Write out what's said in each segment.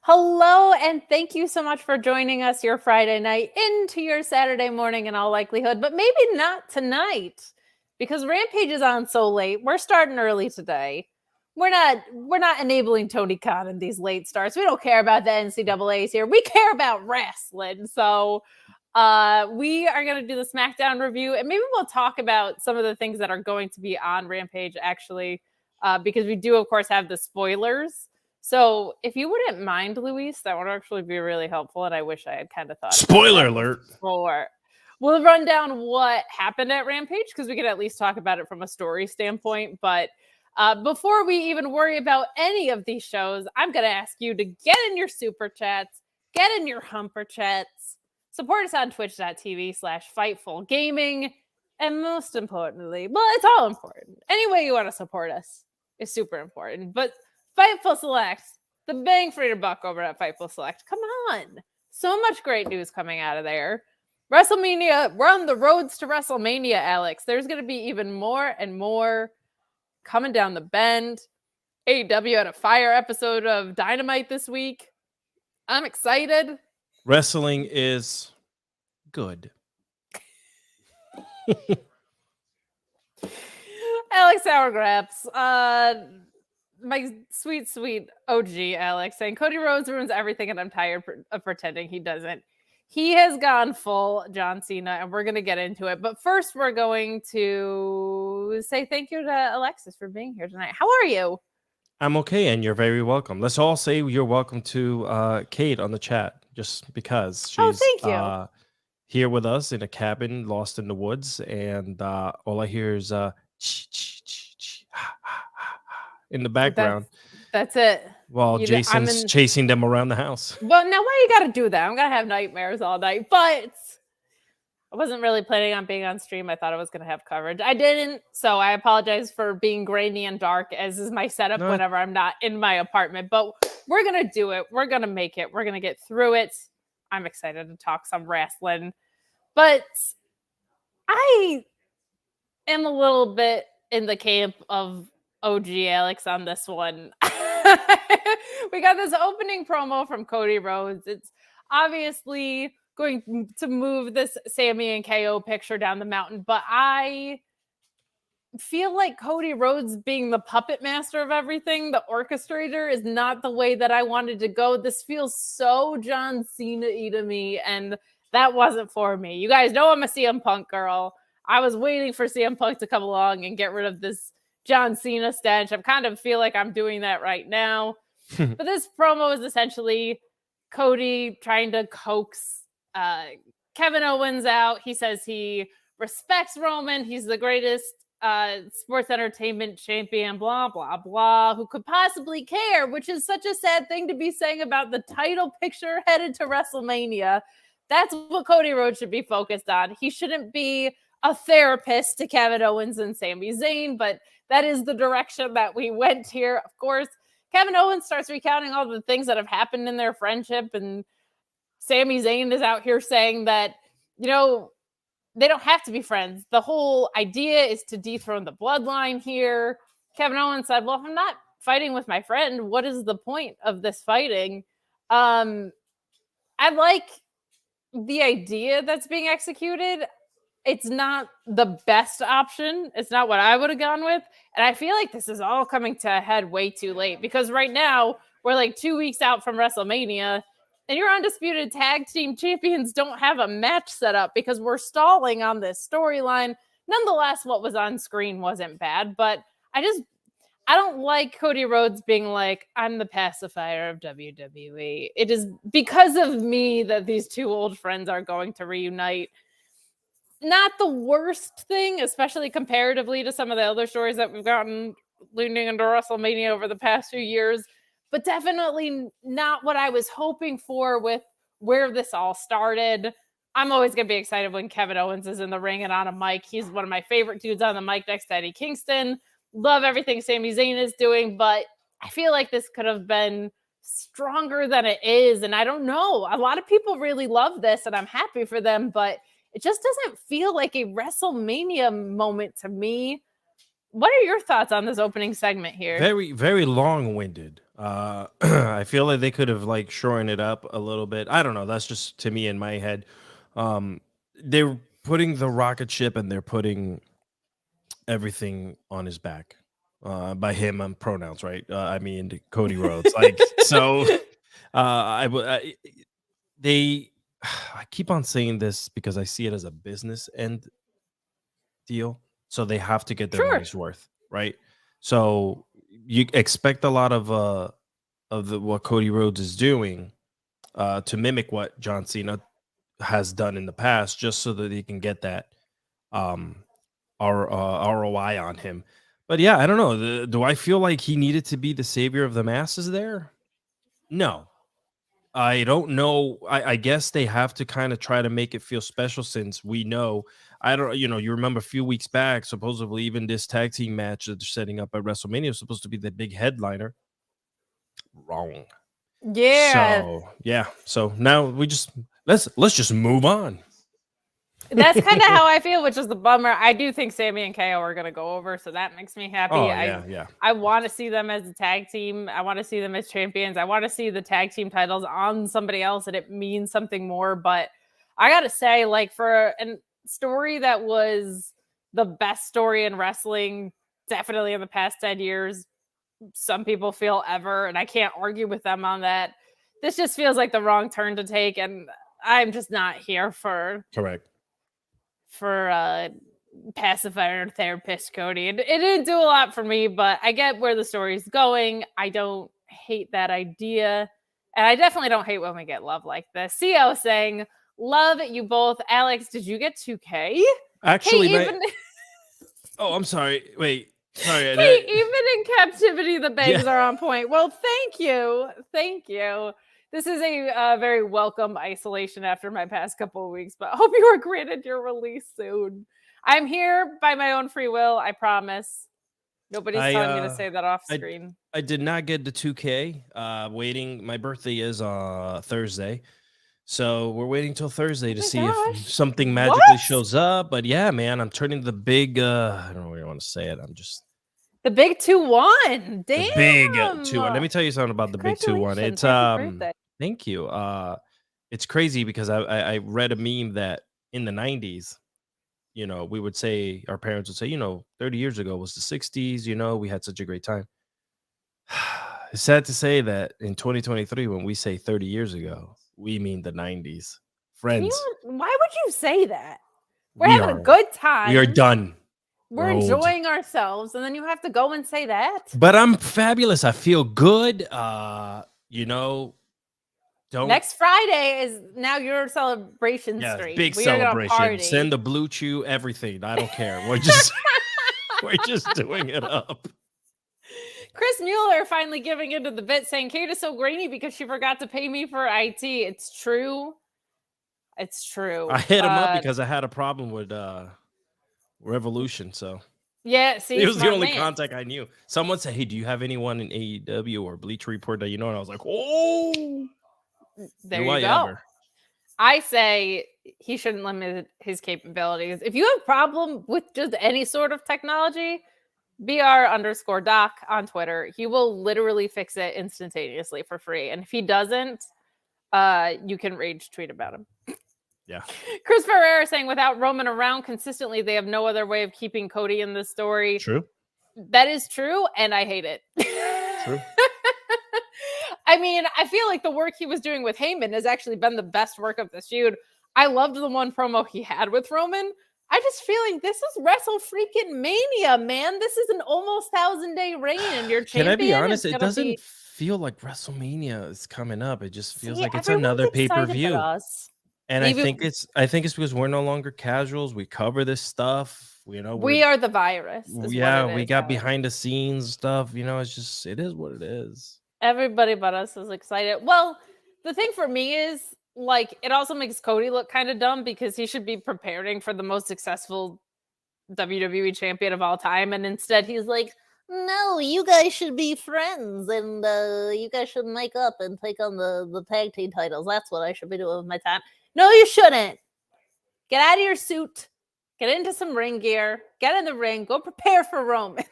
Hello, and thank you so much for joining us your Friday night into your Saturday morning in all likelihood, but maybe not tonight because Rampage is on so late. We're starting early today. We're not enabling Tony Khan in these late starts. We don't care about the NCAAs here. We care about wrestling. So we are going to do the Smackdown review, and maybe we'll talk about some of the things that are going to be on Rampage actually, because we do, of course, have the spoilers. So if you wouldn't mind, Luis, that would actually be really helpful. And I wish I had kind of thought. Spoiler alert. Before. We'll run down what happened at Rampage because we can at least talk about it from a story standpoint. But before we even worry about any of these shows, I'm going to ask you to get in your super chats, get in your humper chats, support us on twitch.tv/Fightful Gaming. And most importantly, well, it's all important. Any way you want to support us is super important. But Fightful Select, the bang for your buck over at Fightful Select. Come on. So much great news coming out of there. WrestleMania, we're on the roads to WrestleMania, Alex. There's going to be even more and more coming down the bend. AEW had a fire episode of Dynamite this week. I'm excited. Wrestling is good. Alex Sourgraps, my sweet, sweet OG Alex saying Cody Rhodes ruins everything and I'm tired of pretending he doesn't. He has gone full John Cena and we're going to get into it. But first, we're going to say thank you to Alexis for being here tonight. How are you? I'm okay, and you're very welcome. Let's all say you're welcome to Kate on the chat, just because she's thank you. Here with us in a cabin lost in the woods, and all I hear is in the background. That's it. While Jason's chasing them around the house. Well, now why you got to do that? I'm going to have nightmares all night, but I wasn't really planning on being on stream. I thought I was going to have coverage. I didn't, so I apologize for being grainy and dark, as is my setup whenever I'm not in my apartment. But we're going to do it. We're going to make it. We're going to get through it. I'm excited to talk some wrestling. But I am a little bit in the camp of OG Alex on this one. We got this opening promo from Cody Rhodes. It's obviously going to move this Sami and KO picture down the mountain, but I feel like Cody Rhodes being the puppet master of everything, the orchestrator, is not the way that I wanted to go. This feels so John Cena-y to me, and that wasn't for me. You guys know I'm a CM Punk girl. I was waiting for CM Punk to come along and get rid of this John Cena stench. I kind of feel like I'm doing that right now. But this promo is essentially Cody trying to coax Kevin Owens out. He says he respects Roman. He's the greatest sports entertainment champion, blah, blah, blah, who could possibly care, which is such a sad thing to be saying about the title picture headed to WrestleMania. That's what Cody Rhodes should be focused on. He shouldn't be a therapist to Kevin Owens and Sami Zayn, but that is the direction that we went here. Of course, Kevin Owens starts recounting all the things that have happened in their friendship, and Sami Zayn is out here saying that, you know, they don't have to be friends. The whole idea is to dethrone the bloodline here. Kevin Owens said, well, if I'm not fighting with my friend, what is the point of this fighting? I like the idea that's being executed. It's not the best option. It's not what I would have gone with. And I feel like this is all coming to a head way too late, because right now we're like 2 weeks out from WrestleMania and your undisputed tag team champions don't have a match set up because we're stalling on this storyline. Nonetheless, what was on screen wasn't bad, but I don't like Cody Rhodes being like, I'm the pacifier of WWE. It is because of me that these two old friends are going to reunite. Not the worst thing, especially comparatively to some of the other stories that we've gotten leading into WrestleMania over the past few years, but definitely not what I was hoping for with where this all started. I'm always going to be excited when Kevin Owens is in the ring and on a mic. He's one of my favorite dudes on the mic next to Eddie Kingston. Love everything Sami Zayn is doing, but I feel like this could have been stronger than it is. And I don't know. A lot of people really love this, and I'm happy for them, but it just doesn't feel like a WrestleMania moment to me. What are your thoughts on this opening segment here? Very, very long-winded. I feel like they could have like shortened it up a little bit. I don't know. That's just to me in my head. They're putting the rocket ship and they're putting everything on his back. By him, I'm pronouns, right? I mean Cody Rhodes. Like so, they. I keep on saying this because I see it as a business end deal, so they have to get their Sure. money's worth, right? So you expect a lot of what Cody Rhodes is doing to mimic what John Cena has done in the past, just so that he can get that ROI on him. But yeah, I don't know. Do I feel like he needed to be the savior of the masses there? No, I don't know. I guess they have to kind of try to make it feel special since we know. I don't, you remember a few weeks back, supposedly even this tag team match that they're setting up at WrestleMania was supposed to be the big headliner. Wrong. Yeah. So yeah. So now let's just move on. That's kind of how I feel, which is the bummer. I do think Sami and KO are going to go over, so that makes me happy. Oh, yeah. I want to see them as a tag team. I want to see them as champions. I want to see the tag team titles on somebody else, and it means something more. But I got to say, like, for a story that was the best story in wrestling, definitely in the past 10 years, some people feel ever, and I can't argue with them on that. This just feels like the wrong turn to take, and I'm just not here for pacifier therapist Cody. It didn't do a lot for me, but I get where the story's going. I don't hate that idea. And I definitely don't hate when we get love like this. CO saying, love you both. Alex, did you get 2K? Actually, oh, I'm sorry. Wait. Sorry. Hey, even in captivity, the bangs are on point. Well, thank you. Thank you. This is a very welcome isolation after my past couple of weeks, but I hope you are granted your release soon. I'm here by my own free will, I promise. Nobody's telling me to say that off screen. I did not get the 2K. Waiting. My birthday is Thursday. So we're waiting till Thursday to see if something magically shows up. But yeah, man, I'm turning the big, I don't know where I want to say it. I'm just. The big 2-1. Damn. The big 2-1. Let me tell you something about the big 2-1. It's, thank you. It's crazy because I read a meme that in the 90s, we would say, our parents would say, 30 years ago was the 60s, we had such a great time. It's sad to say that in 2023, when we say 30 years ago, we mean the 90s. Friends. Why would you say that? We're having a good time. We are done. We're enjoying ourselves, and then you have to go and say that. But I'm fabulous. I feel good. Next Friday is now your celebration stream. Big celebration. Send the Bluechew, everything. I don't care. We're just doing it up. Chris Mueller finally giving into the bit, saying Kate is so grainy because she forgot to pay me for IT. It's true. It's true. I hit him up because I had a problem with Revolution. So yeah, see, it was the only contact I knew. Someone said, "Hey, do you have anyone in AEW or Bleach Report that you know?" And I was like, "Oh, there you go." I say he shouldn't limit his capabilities. If you have a problem with just any sort of technology, BR_Doc on Twitter. He will literally fix it instantaneously for free. And if he doesn't, you can rage tweet about him. Yeah. Chris Ferreira saying, without Roman around consistently, they have no other way of keeping Cody in this story. True. That is true, and I hate it. True. I mean, I feel like the work he was doing with Heyman has actually been the best work of this feud. I loved the one promo he had with Roman. I just feel like this is Wrestle Freaking Mania, man. This is an almost 1,000-day reign, and your champion. Can I be honest? It doesn't feel like WrestleMania is coming up. It just feels like it's another pay-per-view. And I think it's because we're no longer casuals. We cover this stuff. We are the virus. Yeah, we got behind the scenes stuff. It is what it is. Everybody but us is excited. Well, the thing for me is, like, it also makes Cody look kind of dumb because he should be preparing for the most successful WWE champion of all time. And instead he's like, no, you guys should be friends and you guys should make up and take on the tag team titles. That's what I should be doing with my time. No, you shouldn't. Get out of your suit. get into some ring gear, get in the ring, go prepare for Roman.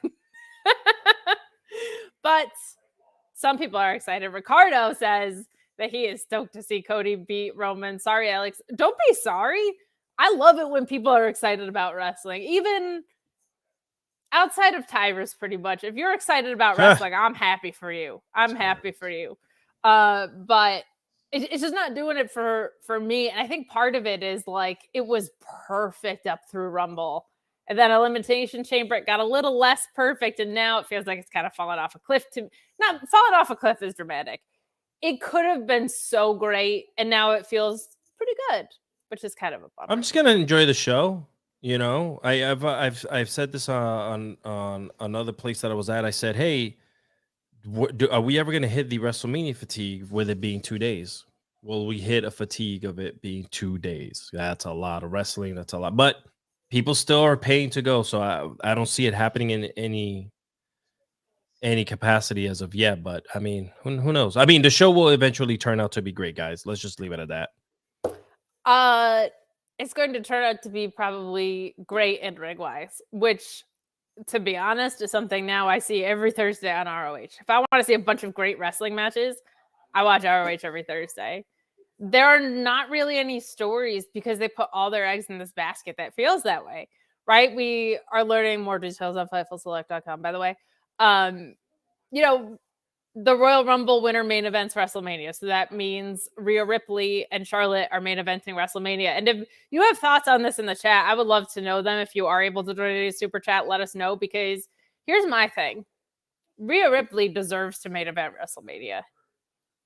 But some people are excited. Ricardo says that he is stoked to see Cody beat Roman. Sorry, Alex. Don't be sorry. I love it when people are excited about wrestling. Even outside of Tyrus, pretty much. If you're excited about wrestling, I'm happy for you. I'm happy for you. But it's just not doing it for me. And I think part of it is like it was perfect up through Rumble. And then Elimination Chamber, it got a little less perfect. And now it feels like it's kind of fallen off a cliff. Not falling off a cliff is dramatic. It could have been so great. And now it feels pretty good, which is kind of a bummer. I'm just going to enjoy the show. You know, I've said this on another place that I was at. I said, hey, are we ever going to hit the WrestleMania fatigue with it being 2 days? Will we hit a fatigue of it being 2 days? That's a lot of wrestling. That's a lot. But people still are paying to go. So I don't see it happening in any capacity as of yet. But, I mean, who knows? I mean, the show will eventually turn out to be great, guys. Let's just leave it at that. It's going to turn out to be probably great in ring-wise, which, to be honest, is something now I see every Thursday on ROH. If I want to see a bunch of great wrestling matches, I watch ROH every Thursday. There are not really any stories because they put all their eggs in this basket that feels that way, right? We are learning more details on FightfulSelect.com, by the way. You know, the Royal Rumble winner main events WrestleMania. So that means Rhea Ripley and Charlotte are main eventing WrestleMania. And if you have thoughts on this in the chat, I would love to know them. If you are able to join a super chat, let us know, because here's my thing. Rhea Ripley deserves to main event WrestleMania.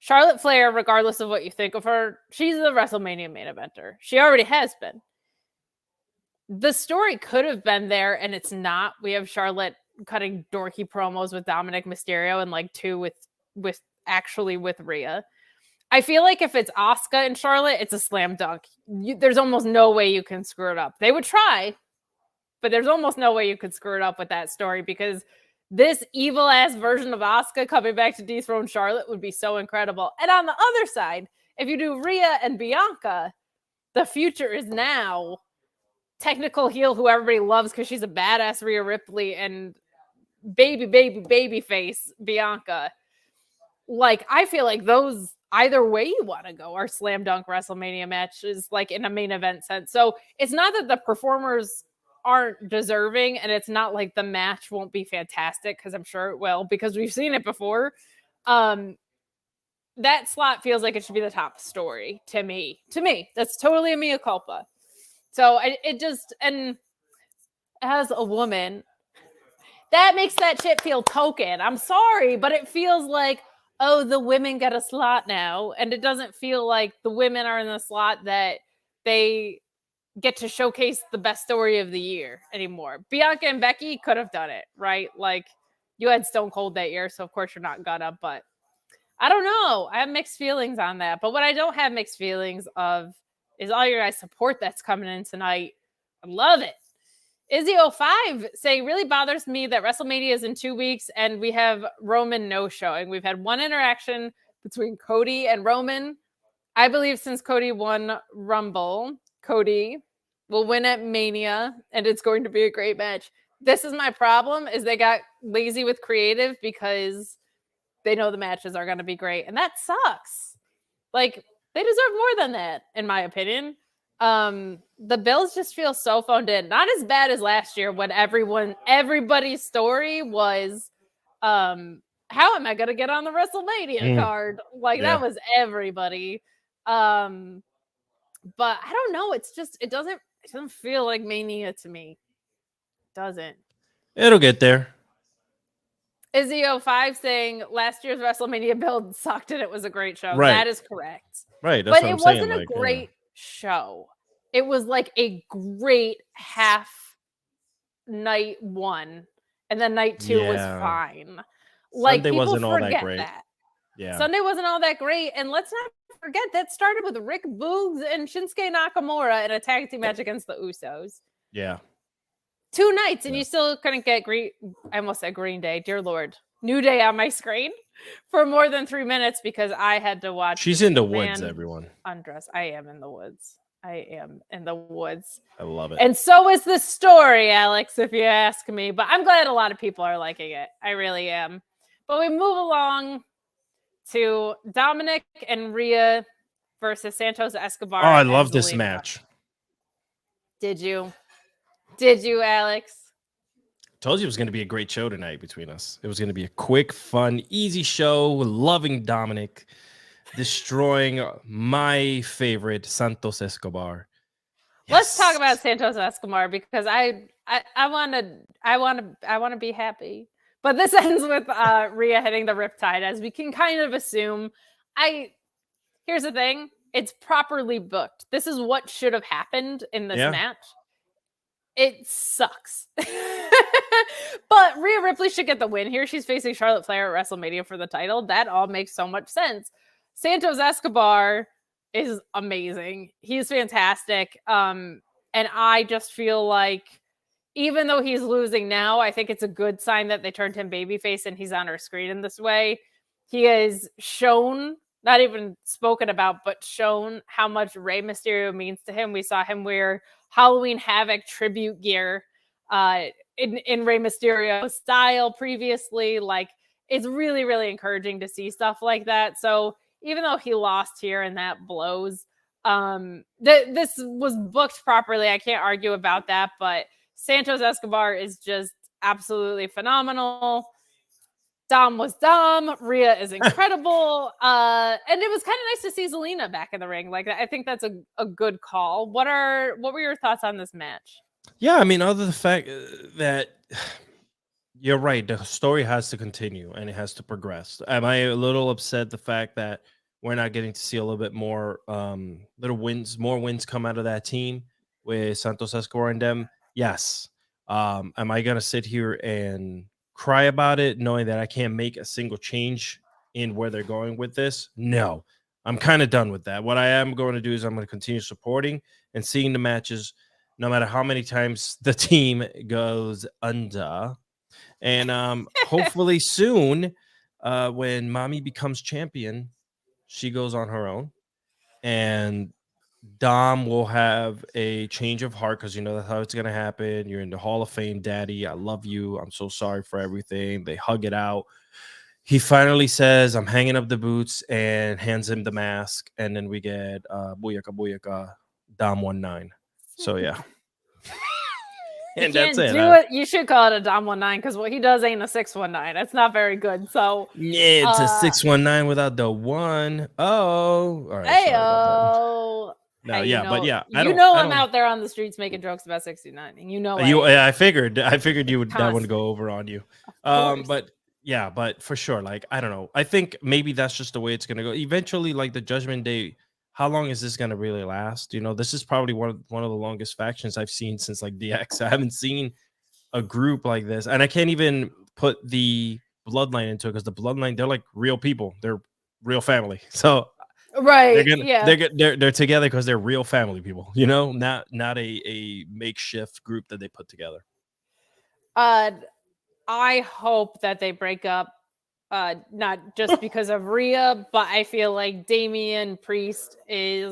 Charlotte Flair, regardless of what you think of her, she's the WrestleMania main eventer. She already has been. The story could have been there, and it's not. We have Charlotte cutting dorky promos with Dominik Mysterio and like two with Rhea. I feel like if it's Asuka and Charlotte, it's a slam dunk. There's almost no way you can screw it up. They would try, but there's almost no way you could screw it up with that story, because this evil ass version of Asuka coming back to dethrone Charlotte would be so incredible. And on the other side, if you do Rhea and Bianca, the future is now technical heel who everybody loves because she's a badass Rhea Ripley and baby face Bianca. Like, I feel like those, either way you want to go, are slam dunk WrestleMania matches, like in a main event sense. So it's not that the performers aren't deserving, and it's not like the match won't be fantastic, because I'm sure it will, because we've seen it before. That slot feels like it should be the top story to me. That's totally a mea culpa. So it just, and as a woman, that makes that shit feel token. I'm sorry, but it feels like, oh, the women get a slot now. And it doesn't feel like the women are in the slot that they get to showcase the best story of the year anymore. Bianca and Becky could have done it, right? Like, you had Stone Cold that year, so of course you're not gonna, but I don't know. I have mixed feelings on that. But what I don't have mixed feelings of is all your guys' support that's coming in tonight. I love it. Izzy05 saying, really bothers me that WrestleMania is in 2 weeks and we have Roman no showing. We've had one interaction between Cody and Roman. I believe since Cody won Rumble, Cody will win at Mania, and it's going to be a great match. This is my problem, is they got lazy with creative because they know the matches are going to be great, and that sucks. Like, they deserve more than that, in my opinion. The Bills just feel so phoned in. Not as bad as last year when everybody's story was, how am I going to get on the WrestleMania card? Like, that was everybody. But I don't know. It's just, it doesn't feel like Mania to me. It doesn't. It'll get there. Izzy05 saying last year's WrestleMania build sucked and it was a great show. Right. That is correct. Right. That's but it wasn't a great show. It was like a great half night one, and then night two was fine. Like, Sunday people wasn't all forget that great. that. Yeah. Sunday wasn't all that great. And let's not forget that started with Rick Boogs and Shinsuke Nakamura in a tag team match against the Usos. Yeah. 2 nights, and you still couldn't get I almost said Green Day. Dear Lord. New Day on my screen for more than 3 minutes because I had to watch. She's in the woods, everyone. Undress. I am in the woods. I am in the woods. I love it. And so is the story, Alex, if you ask me. But I'm glad a lot of people are liking it. I really am. But we move along to Dominik and Rhea versus Santos Escobar. Oh, I love this match. Did you? Did you, Alex? Told you it was going to be a great show tonight between us. It was going to be a quick, fun, easy show. Loving Dominik, destroying my favorite Santos Escobar. Yes. Let's talk about Santos Escobar because I want to be happy. But this ends with Rhea hitting the riptide, as we can kind of assume. Here's the thing. It's properly booked. This is what should have happened in this match. It sucks. But Rhea Ripley should get the win here. She's facing Charlotte Flair at WrestleMania for the title. That all makes so much sense. Santos Escobar is amazing. He's fantastic. And I just feel like even though he's losing now, I think it's a good sign that they turned him babyface and he's on our screen in this way. He has shown, not even spoken about, but shown how much Rey Mysterio means to him. We saw him wear Halloween Havoc tribute gear in Rey Mysterio style previously. Like, it's really, really encouraging to see stuff like that. So even though he lost here and that blows, this was booked properly. I can't argue about that, but Santos Escobar is just absolutely phenomenal. Dom was Dom. Rhea is incredible. And it was kind of nice to see Zelina back in the ring. Like, I think that's a good call. What were your thoughts on this match? Yeah, I mean, other than the fact that you're right, the story has to continue and it has to progress. Am I a little upset the fact that we're not getting to see a little bit more more wins come out of that team with Santos Escobar and them? Yes. Am I gonna sit here and cry about it knowing that I can't make a single change in where they're going with this? No, I'm kind of done with that. What I am going to do is I'm going to continue supporting and seeing the matches no matter how many times the team goes under. And hopefully soon when Mommy becomes champion, she goes on her own and Dom will have a change of heart, because you know that's how it's going to happen. You're in the Hall of Fame, Daddy. I love you. I'm so sorry for everything. They hug it out. He finally says, I'm hanging up the boots, and hands him the mask. And then we get Booyaka Booyaka Dom 19. So, yeah. And that's it. You should call it a Dom 19 because what he does ain't a 619. That's not very good. So yeah, it's a 619 without the one. Oh, all right. Hey-o. No, hey, but yeah, I'm out there on the streets making jokes about 69. And you know, I figured you would that would go over on you. But yeah, but for sure, like I don't know. I think maybe that's just the way it's gonna go. Eventually, like the Judgment Day. How long is this gonna really last? You know, this is probably one of the longest factions I've seen since like DX. I haven't seen a group like this, and I can't even put the Bloodline into it because the Bloodline, they're like real people. They're real family. So. Right. They're together because they're real family people, you know, not a makeshift group that they put together. I hope that they break up, not just because of Rhea, but I feel like Damian Priest he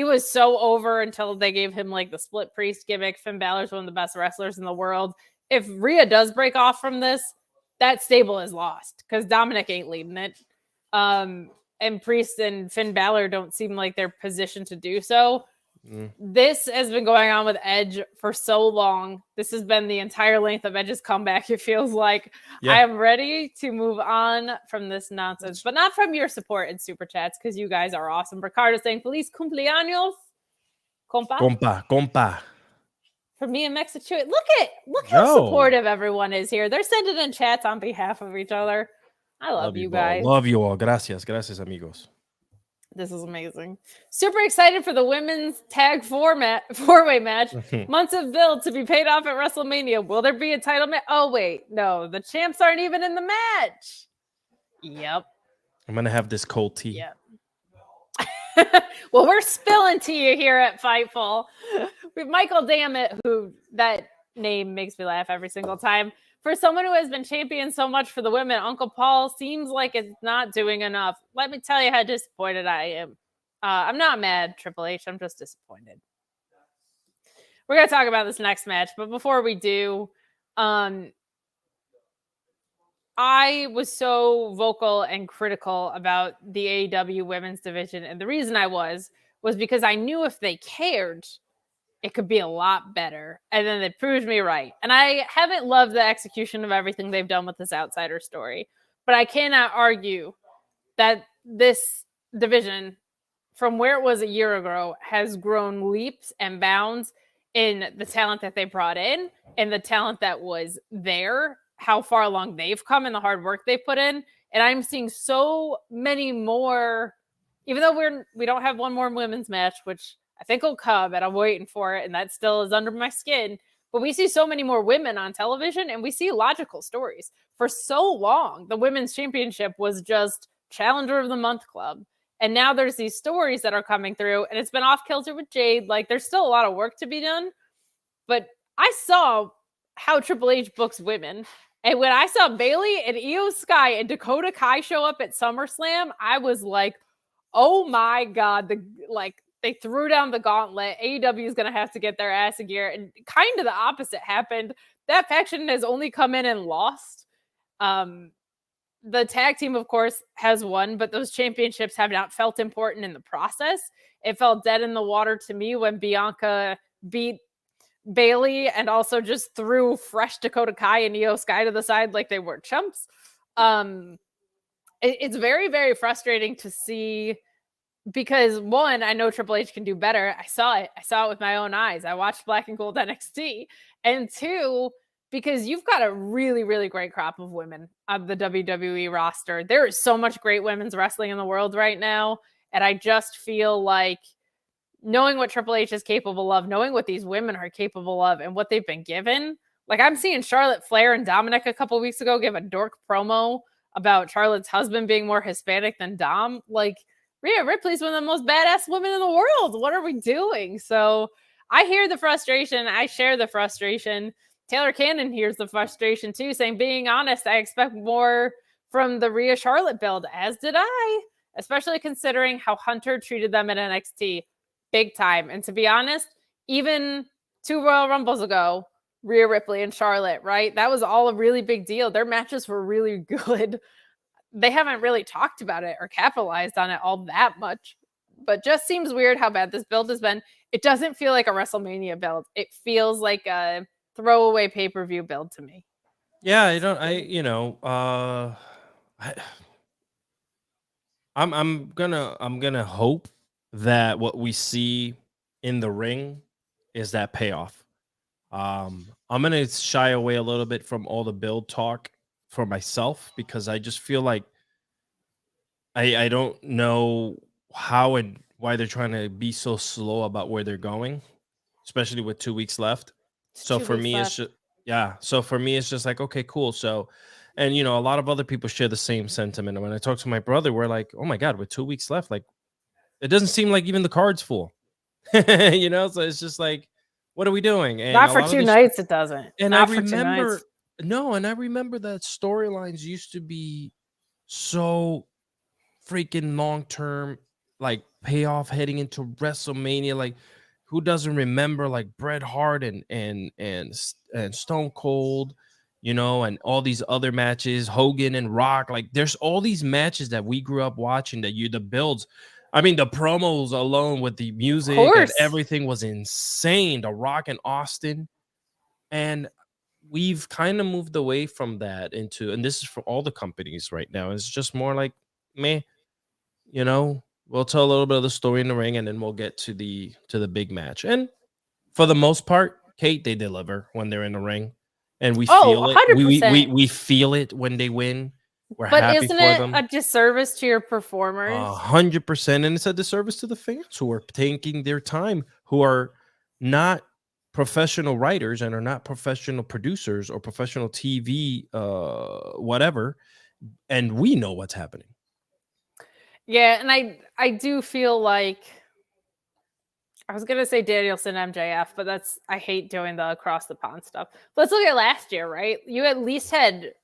was so over until they gave him like the split priest gimmick. Finn Balor's one of the best wrestlers in the world. If Rhea does break off from this, that stable is lost because Dominik ain't leading it. And Priest and Finn Balor don't seem like they're positioned to do so. This has been going on with Edge for so long. This has been the entire length of Edge's comeback. It feels like I am ready to move on from this nonsense, but not from your support and super chats because you guys are awesome. Ricardo saying Feliz cumpleaños, compa. For me and Mexico. Look how supportive everyone is here. They're sending in chats on behalf of each other. I love you guys. Love you all. Gracias, amigos. This is amazing. Super excited for the women's tag four-way match. Months of build to be paid off at WrestleMania. Will there be a title match? Oh, wait. No, the champs aren't even in the match. Yep. I'm going to have this cold tea. Yep. Well, we're spilling to you here at Fightful. We have Michael Dammit, who that name makes me laugh every single time. For someone who has been championed so much for the women, Uncle Paul seems like it's not doing enough. Let me tell you how disappointed I am. I'm not mad, Triple H. I'm just disappointed. We're going to talk about this next match, but before we do, I was so vocal and critical about the AEW women's division, and the reason I was because I knew if they cared, it could be a lot better. And then they proved me right. And I haven't loved the execution of everything they've done with this outsider story, but I cannot argue that this division, from where it was a year ago, has grown leaps and bounds in the talent that they brought in and the talent that was there, how far along they've come and the hard work they put in. And I'm seeing so many more, even though we don't have one more women's match, which I think will come, and I'm waiting for it, and that still is under my skin. But we see so many more women on television, and we see logical stories. For so long, the women's championship was just Challenger of the Month club. And now there's these stories that are coming through, and it's been off kilter with Jade. Like, there's still a lot of work to be done. But I saw how Triple H books women. And when I saw Bayley and Io Sky and Dakota Kai show up at SummerSlam, I was like, oh my God, they threw down the gauntlet. AEW is going to have to get their ass in gear. And kind of the opposite happened. That faction has only come in and lost. The tag team, of course, has won, but those championships have not felt important in the process. It felt dead in the water to me when Bianca beat Bayley and also just threw fresh Dakota Kai and Io Sky to the side like they were chumps. It's very, very frustrating to see because, one, I know Triple H can do better. I saw it with my own eyes. I watched Black and Gold NXT. And two, because you've got a really, really great crop of women on the WWE roster. There is so much great women's wrestling in the world right now. And I just feel like knowing what Triple H is capable of, knowing what these women are capable of and what they've been given. Like, I'm seeing Charlotte Flair and Dominik a couple weeks ago give a dork promo about Charlotte's husband being more Hispanic than Dom. Like, Rhea Ripley's one of the most badass women in the world. What are we doing? So I hear the frustration. I share the frustration. Taylor Cannon hears the frustration too, saying, being honest, I expect more from the Rhea Charlotte build, as did I, especially considering how Hunter treated them at NXT big time. And to be honest, even 2 Royal Rumbles ago, Rhea Ripley and Charlotte, right? That was all a really big deal. Their matches were really good. They haven't really talked about it or capitalized on it all that much, but just seems weird how bad this build has been. It doesn't feel like a WrestleMania build. It feels like a throwaway pay-per-view build to me. Yeah, I'm gonna hope that what we see in the ring is that payoff. I'm gonna shy away a little bit from all the build talk for myself because I just feel like I don't know how and why they're trying to be so slow about where they're going, especially with 2 weeks left. So for me, it's just like, okay, cool. So, and a lot of other people share the same sentiment. And when I talk to my brother, we're like, oh my God, with 2 weeks left, like it doesn't seem like even the card's full. So it's just like, what are we doing? And not for 2 nights, it doesn't. And I remember that storylines used to be so freaking long-term, like payoff heading into WrestleMania. Like, who doesn't remember like Bret Hart and Stone Cold, and all these other matches, Hogan and Rock. Like, there's all these matches that we grew up watching the builds. I mean, the promos alone with the music and everything was insane. The Rock and Austin. And we've kind of moved away from that and this is for all the companies right now. It's just more like, meh, we'll tell a little bit of the story in the ring and then we'll get to the big match. And for the most part, Kate, they deliver when they're in the ring. And we feel it. 100%. We feel it when they win. We're but happy isn't for it them. A disservice to your performers? 100%. And it's a disservice to the fans who are taking their time, who are not professional writers and are not professional producers or professional TV, whatever. And we know what's happening. Yeah, and I do feel like I was gonna say Danielson MJF, but I hate doing the across the pond stuff. Let's look at last year, right? You at least had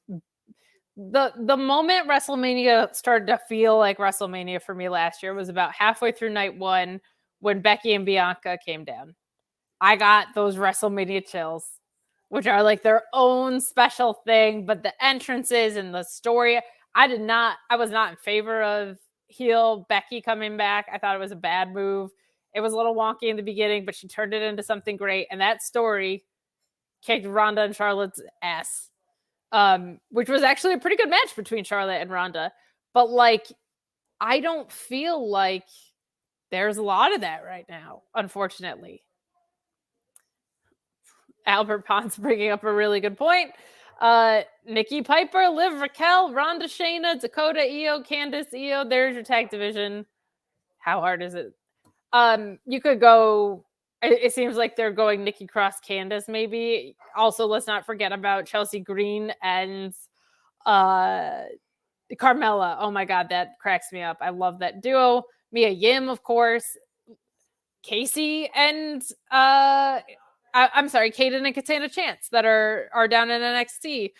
The moment WrestleMania started to feel like WrestleMania for me last year was about halfway through night 1 when Becky and Bianca came down. I got those WrestleMania chills, which are like their own special thing, but the entrances and the story, I was not in favor of heel Becky coming back. I thought it was a bad move. It was a little wonky in the beginning, but she turned it into something great. And that story kicked Ronda and Charlotte's ass, which was actually a pretty good match between Charlotte and Ronda. But like, I don't feel like there's a lot of that right now, unfortunately. Albert Ponce bringing up a really good point. Nikki Piper, Liv, Raquel, Ronda, Shayna, Dakota, Io, Candice, Io. There's your tag division. How hard is it? You could go. It seems like they're going Nikki Cross, Candice, maybe. Also, let's not forget about Chelsea Green and Carmella. Oh my God, that cracks me up. I love that duo. Mia Yim, of course. Casey and I'm sorry, Kaden and Katana Chance that are down in NXT.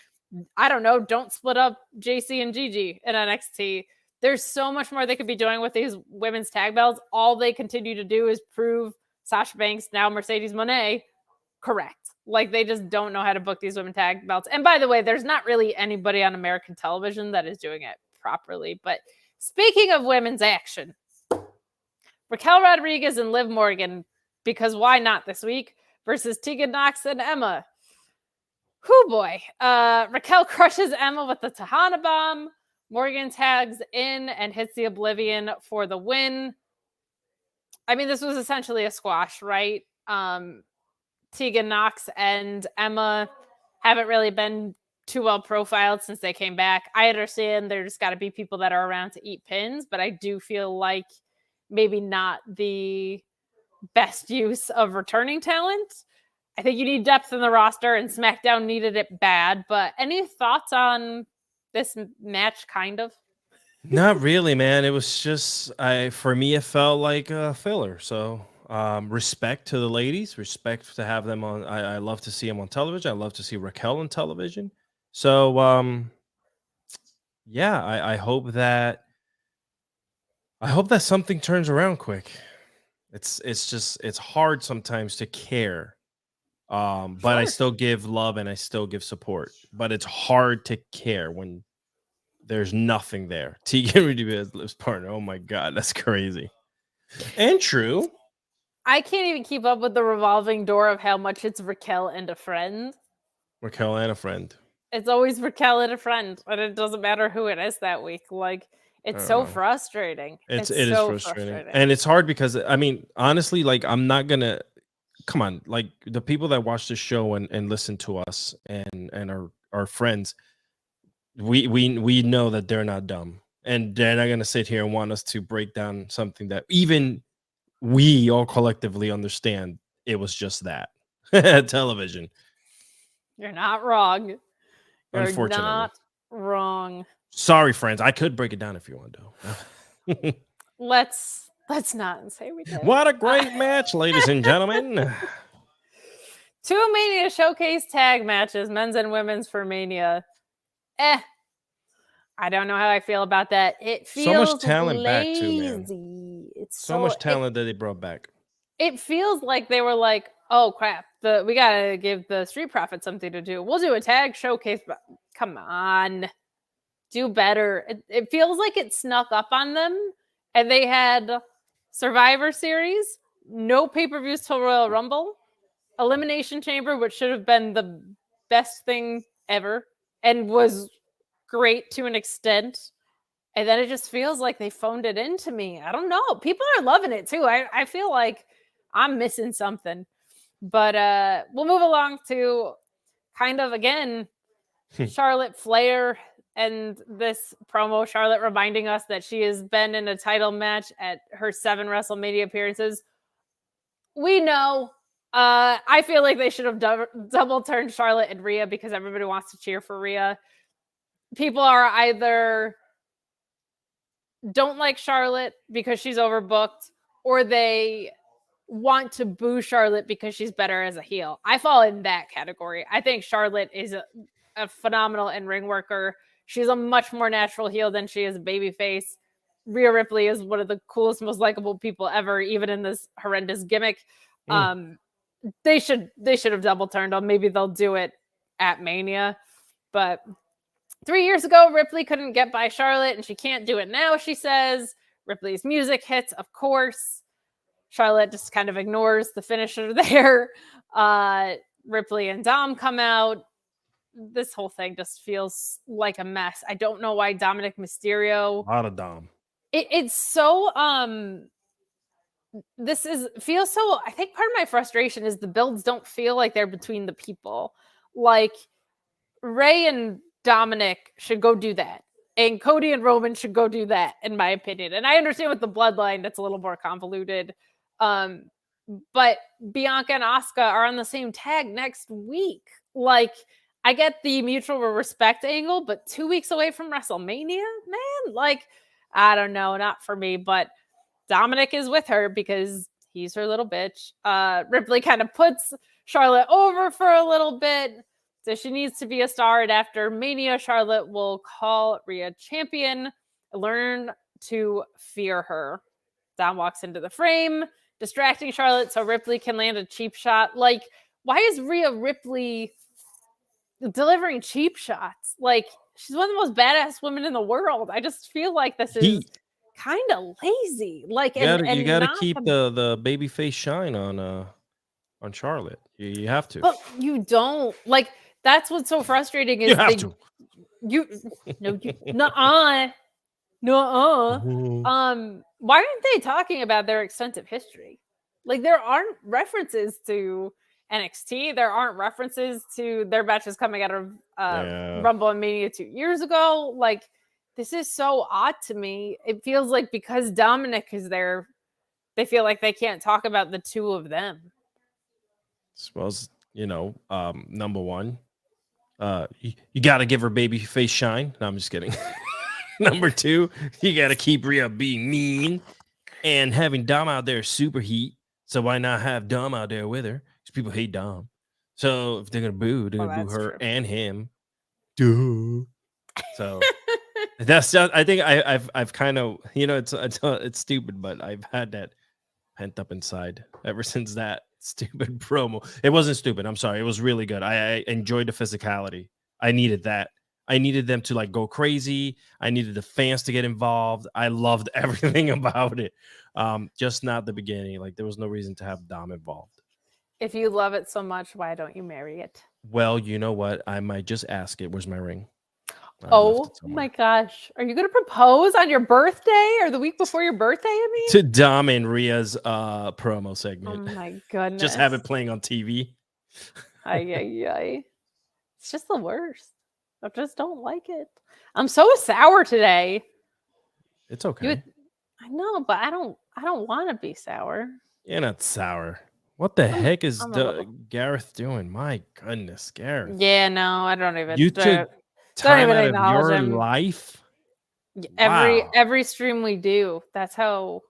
I don't know. Don't split up JC and Gigi in NXT. There's so much more they could be doing with these women's tag belts. All they continue to do is prove Sasha Banks, now Mercedes Moné, correct. Like, they just don't know how to book these women tag belts. And by the way, there's not really anybody on American television that is doing it properly. But speaking of women's action, Raquel Rodriguez and Liv Morgan, because why not this week, versus Tegan Nox and Emma. Whew, boy. Raquel crushes Emma with the Tejana Bomb. Morgan tags in and hits the Oblivion for the win. I mean, this was essentially a squash, right? Tegan Nox and Emma haven't really been too well profiled since they came back. I understand there's got to be people that are around to eat pins, but I do feel like maybe not the best use of returning talent. I think you need depth in the roster, and SmackDown needed it bad. But any thoughts on this match, kind of? Not really, man. It was just, for me, it felt like a filler. So respect to the ladies, respect to have them on. I love to see them on television. I love to see Raquel on television. So yeah, I hope that something turns around quick. It's hard sometimes to care. But sure. I still give love and I still give support. But it's hard to care when there's nothing there. Tegan really is Liv's partner. Oh my God, that's crazy. And true. I can't even keep up with the revolving door of how much it's Raquel and a friend. Raquel and a friend. It's always Raquel and a friend, and it doesn't matter who it is that week. Like, it's so frustrating. It is so frustrating. And it's hard because, I mean, honestly, like, I'm not gonna come on, like, the people that watch the show and listen to us and our friends, we know that they're not dumb, and they're not gonna sit here and want us to break down something that even we all collectively understand it was just that. Television. You're not wrong. You're Unfortunately. not wrong. Sorry, friends. I could break it down if you want to. Let's not say we did. What a great match, ladies and gentlemen. 2 Mania Showcase tag matches, men's and women's for Mania. I don't know how I feel about that. It feels so much talent lazy. Back too, man. It's so much talent that they brought back. It feels like they were like, oh crap, we gotta give the Street Profits something to do. We'll do a tag showcase. But come on, do better. It feels like it snuck up on them, and they had Survivor Series, no pay-per-views till Royal Rumble, Elimination Chamber, which should have been the best thing ever, and was great to an extent. And then it just feels like they phoned it in to me. I don't know. People are loving it too. I feel like I'm missing something. But we'll move along to kind of, again, Charlotte Flair and this promo. Charlotte reminding us that she has been in a title match at her 7 WrestleMania appearances. We know. I feel like they should have double turned Charlotte and Rhea because everybody wants to cheer for Rhea. People are either don't like Charlotte because she's overbooked, or they want to boo Charlotte because she's better as a heel. I fall in that category. I think Charlotte is a phenomenal in-ring worker. She's a much more natural heel than she is a babyface. Rhea Ripley is one of the coolest, most likable people ever, even in this horrendous gimmick. They should have double turned on. Maybe they'll do it at Mania. But 3 years ago, Ripley couldn't get by Charlotte, and she can't do it now, she says. Ripley's music hits, of course. Charlotte just kind of ignores the finisher there. Ripley and Dom come out. This whole thing just feels like a mess. I don't know why Dominik Mysterio. A lot of Dom. It's so feels so. I think part of my frustration is the builds don't feel like they're between the people. Like Rey and Dominik should go do that, and Cody and Roman should go do that, in my opinion. And I understand with the bloodline that's a little more convoluted. But Bianca and Asuka are on the same tag next week. Like, I get the mutual respect angle, but 2 weeks away from WrestleMania, man, like, I don't know, not for me. But Dominik is with her because he's her little bitch. Ripley kind of puts Charlotte over for a little bit. So she needs to be a star. And after Mania, Charlotte will call Rhea champion, learn to fear her. Dom walks into the frame, distracting Charlotte so Ripley can land a cheap shot. Like, why is Rhea Ripley delivering cheap shots? Like, she's one of the most badass women in the world. I just feel like this is kind of lazy. Like, you gotta keep the babyface shine on Charlotte. You have to. But you don't. Like, that's what's so frustrating is why aren't they talking about their extensive history? Like, there aren't references to NXT. There aren't references to their matches coming out of Rumble and Mania 2 years ago. Like, this is so odd to me. It feels like because Dominik is there, they feel like they can't talk about the two of them. I suppose, number one, you got to give her baby face shine. No, I'm just kidding. Number two, you got to keep Rhea being mean and having Dom out there super heat. So why not have Dom out there with her? Because people hate Dom. So if they're going to boo, they're going to boo her and him. Duh. So that's just, I think I've kind of, it's stupid, but I've had that pent up inside ever since that stupid promo. It wasn't stupid. I'm sorry. It was really good. I enjoyed the physicality. I needed that. I needed them to go crazy. I needed the fans to get involved. I loved everything about it. Just not the beginning. Like, there was no reason to have Dom involved. If you love it so much, why don't you marry it? Well, you know what? I might just ask it. Where's my ring? Oh my gosh. Are you going to propose on your birthday or the week before your birthday, I mean? To Dom and Rhea's promo segment. Oh my goodness. Just have it playing on TV. It's just the worst. I just don't like it. I'm so sour today. It's okay. I know, but I don't want to be sour. You're not sour. What the heck is Gareth doing? My goodness, Gareth. Yeah, no, I don't even. You took time out of your life? Every stream we do, that's how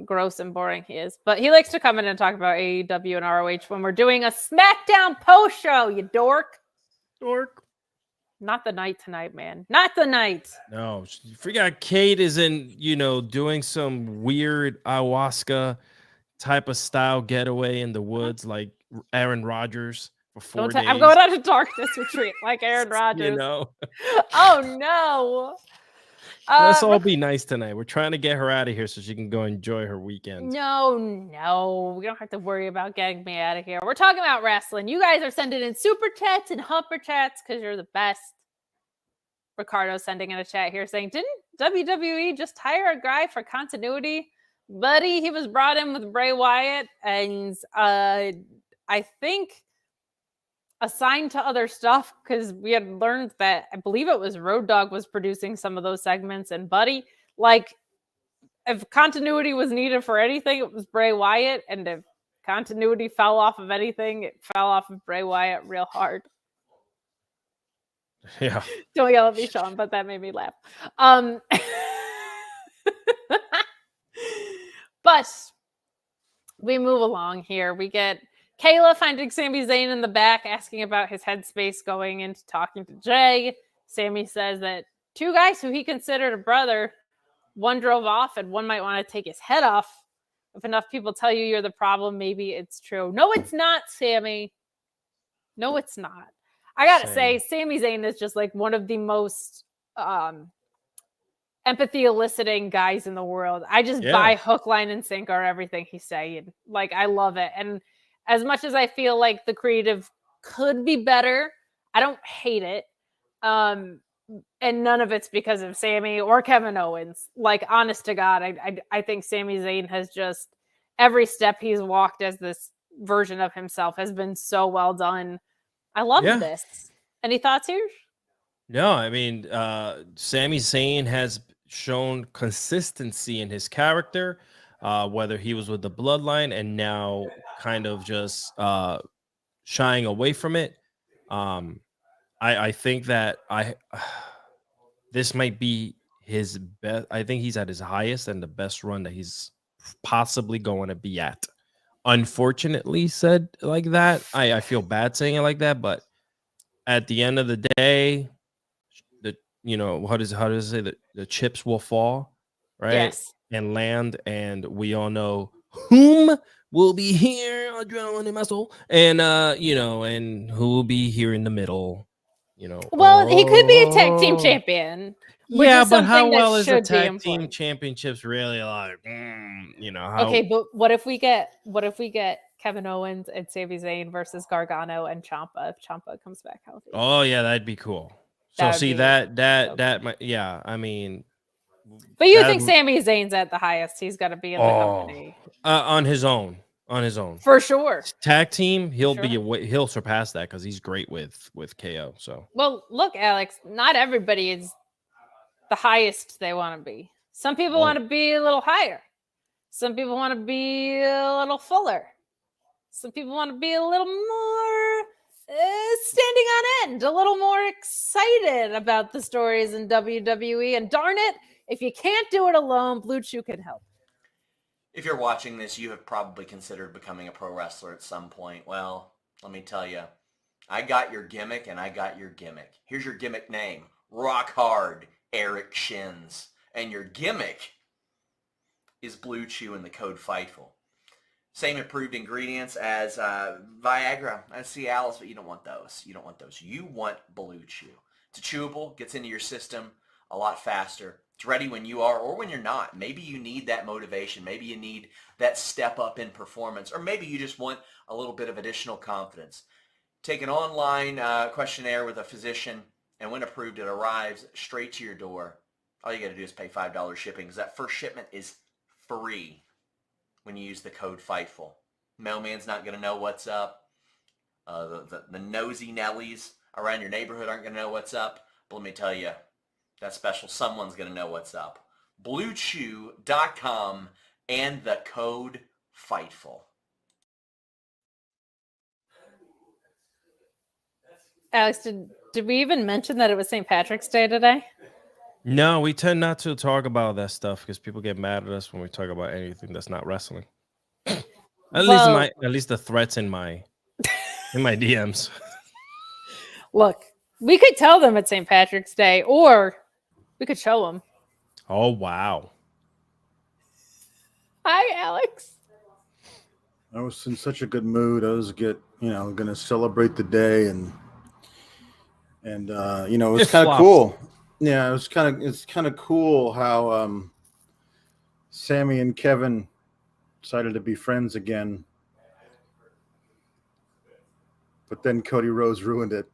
gross and boring he is. But he likes to come in and talk about AEW and ROH when we're doing a Smackdown post show, you dork. Not the night tonight, man. Not the night. No, you forgot Kate is in, doing some weird ayahuasca type of style getaway in the woods, like Aaron Rodgers for 4 days. I'm going on a darkness retreat like Aaron Rodgers. Oh no. Let's all be nice tonight. We're trying to get her out of here so she can go enjoy her weekend. No. We don't have to worry about getting me out of here. We're talking about wrestling. You guys are sending in super chats and humper chats because you're the best. Ricardo's sending in a chat here saying, didn't WWE just hire a guy for continuity? Buddy, he was brought in with Bray Wyatt and I think assigned to other stuff because we had learned that I believe it was Road Dogg was producing some of those segments. And Buddy, like, if continuity was needed for anything, it was Bray Wyatt. And if continuity fell off of anything, it fell off of Bray Wyatt real hard. Yeah. Don't yell at me, Sean, but that made me laugh. But we move along here. We get Kayla finding Sami Zayn in the back, asking about his headspace going into talking to Jay. Sami says that two guys who he considered a brother, one drove off and one might want to take his head off. If enough people tell you you're the problem, maybe it's true. No, it's not, Sami. No, it's not. I gotta say, Sami Zayn is just like one of the most empathy eliciting guys in the world. I just buy hook, line, and sinker everything he's saying. Like, I love it. And as much as I feel like the creative could be better, I don't hate it. And none of it's because of Sami or Kevin Owens. Like, honest to God, I think Sami Zayn has just, every step he's walked as this version of himself has been so well done. I love this. Any thoughts here? No, I mean, Sami Zayn has shown consistency in his character, whether he was with the Bloodline and now kind of just shying away from it. I think that this might be his best. I think he's at his highest and the best run that he's possibly going to be at. Unfortunately, said like that. I feel bad saying it like that, but at the end of the day, how does it say that the chips will fall, right? Yes. And land, and we all know whom will be here, adrenaline in my soul, and and who will be here in the middle. Well, he could be a tag team champion. Yeah, but how well is a tag team championships really like? How... Okay, but what if we get Kevin Owens and Sami Zayn versus Gargano and Ciampa if Ciampa comes back healthy? Oh yeah, that'd be cool. So see that might, yeah. I mean, but you think Sami Zayn's at the highest? He's got to be in the company on his own. For sure. Tag team, he'll surpass that because he's great with KO. So well, look, Alex, not everybody is the highest they want to be. Some people want to be a little higher. Some people want to be a little fuller. Some people want to be a little more standing on end, a little more excited about the stories in WWE. And darn it, if you can't do it alone, Bluechew can help. If you're watching this, you have probably considered becoming a pro wrestler at some point. Well, let me tell you, I got your gimmick and I got your gimmick. Here's your gimmick name, Rock Hard Eric Shins. And your gimmick is Bluechew and the code Fightful. Same improved ingredients as Viagra and Cialis, but you don't want those. You want Bluechew. It's chewable, gets into your system a lot faster. It's ready when you are or when you're not. Maybe you need that motivation. Maybe you need that step up in performance. Or maybe you just want a little bit of additional confidence. Take an online questionnaire with a physician, and when approved, it arrives straight to your door. All you got to do is pay $5 shipping because that first shipment is free when you use the code Fightful. Mailman's not going to know what's up. The nosy Nellies around your neighborhood aren't going to know what's up. But let me tell you, that special someone's going to know what's up. Bluechew.com and the code Fightful. Alex, did we even mention that it was St. Patrick's Day today? No, we tend not to talk about that stuff because people get mad at us when we talk about anything that's not wrestling. At least the threats in my DMs. Look, we could tell them it's St. Patrick's Day, or we could show them. Oh wow! Hi, Alex. I was in such a good mood. I was going to celebrate the day, and it's kind of cool. Yeah, it's kind of cool how Sami and Kevin decided to be friends again, but then Cody Rhodes ruined it.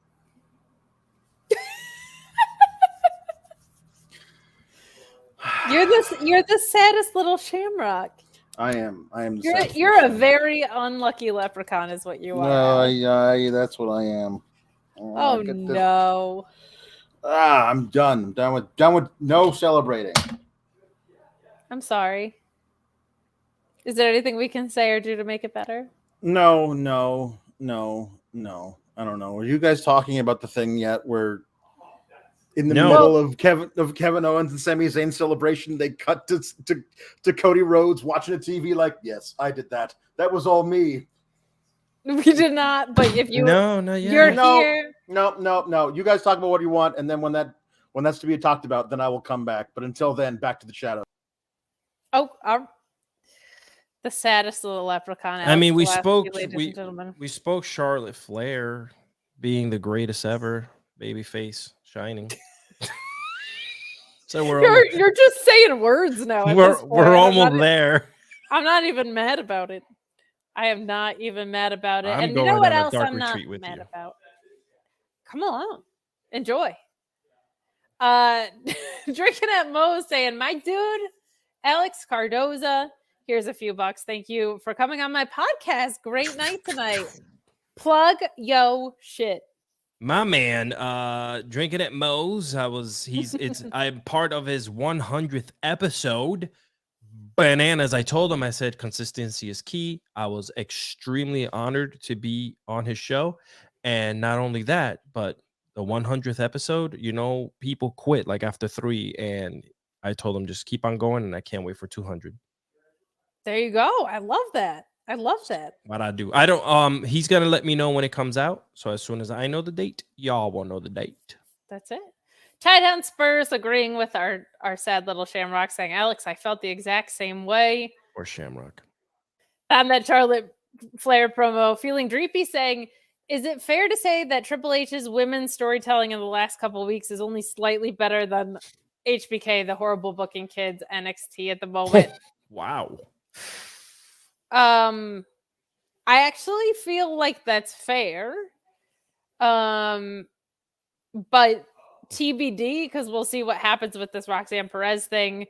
You're the saddest little shamrock. I am. You're a very unlucky leprechaun, is what you are. No, that's what I am. Oh no. I'm done. I'm done with no celebrating. I'm sorry. Is there anything we can say or do to make it better? No. I don't know. Are you guys talking about the thing yet where in the middle of Kevin Owens and Sami Zayn celebration, they cut to Cody Rhodes watching the TV like, yes, I did that. That was all me. We did not, but if you no, not yet. You're No. here. No. You guys talk about what you want, and then when that's to be talked about, then I will come back. But until then, back to the shadow. Oh, the saddest little leprechaun. I mean, we ladies and gentlemen. we spoke Charlotte Flair being the greatest ever babyface, shining. So you're just saying words now. We're almost there. I'm not even mad about it. I am not even mad about it. I'm and you know what going on a else dark I'm not retreat with mad you. about? Come along. Enjoy. Drinking at Moe's saying, my dude, Alex Cardoza, here's a few bucks. Thank you for coming on my podcast. Great night tonight. Plug yo shit. My man, drinking at Moe's. I'm part of his 100th episode. Bananas. I told him, I said, consistency is key. I was extremely honored to be on his show. And not only that, but the 100th episode, people quit like after 3. And I told him, just keep on going. And I can't wait for 200. There you go. I love that. What I do. I don't, he's going to let me know when it comes out. So as soon as I know the date, y'all will know the date. That's it. Tie Down Spurs agreeing with our sad little Shamrock, saying, Alex, I felt the exact same way. Or Shamrock. On that Charlotte Flair promo, feeling dreepy, saying, is it fair to say that Triple H's women's storytelling in the last couple of weeks is only slightly better than HBK, the horrible booking kids, NXT at the moment? Wow. I actually feel like that's fair. But TBD, because we'll see what happens with this Roxanne Perez thing.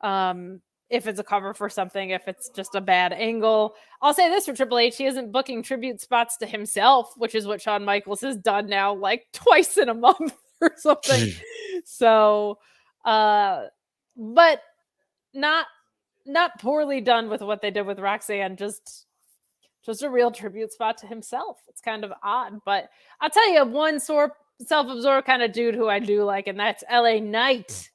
If it's a cover for something, if it's just a bad angle. I'll say this for Triple H, he isn't booking tribute spots to himself, which is what Shawn Michaels has done now like twice in a month or something. So, but not poorly done with what they did with Roxanne, just a real tribute spot to himself. It's kind of odd, but I'll tell you one self-absorbed kind of dude who I do like, and that's LA Knight.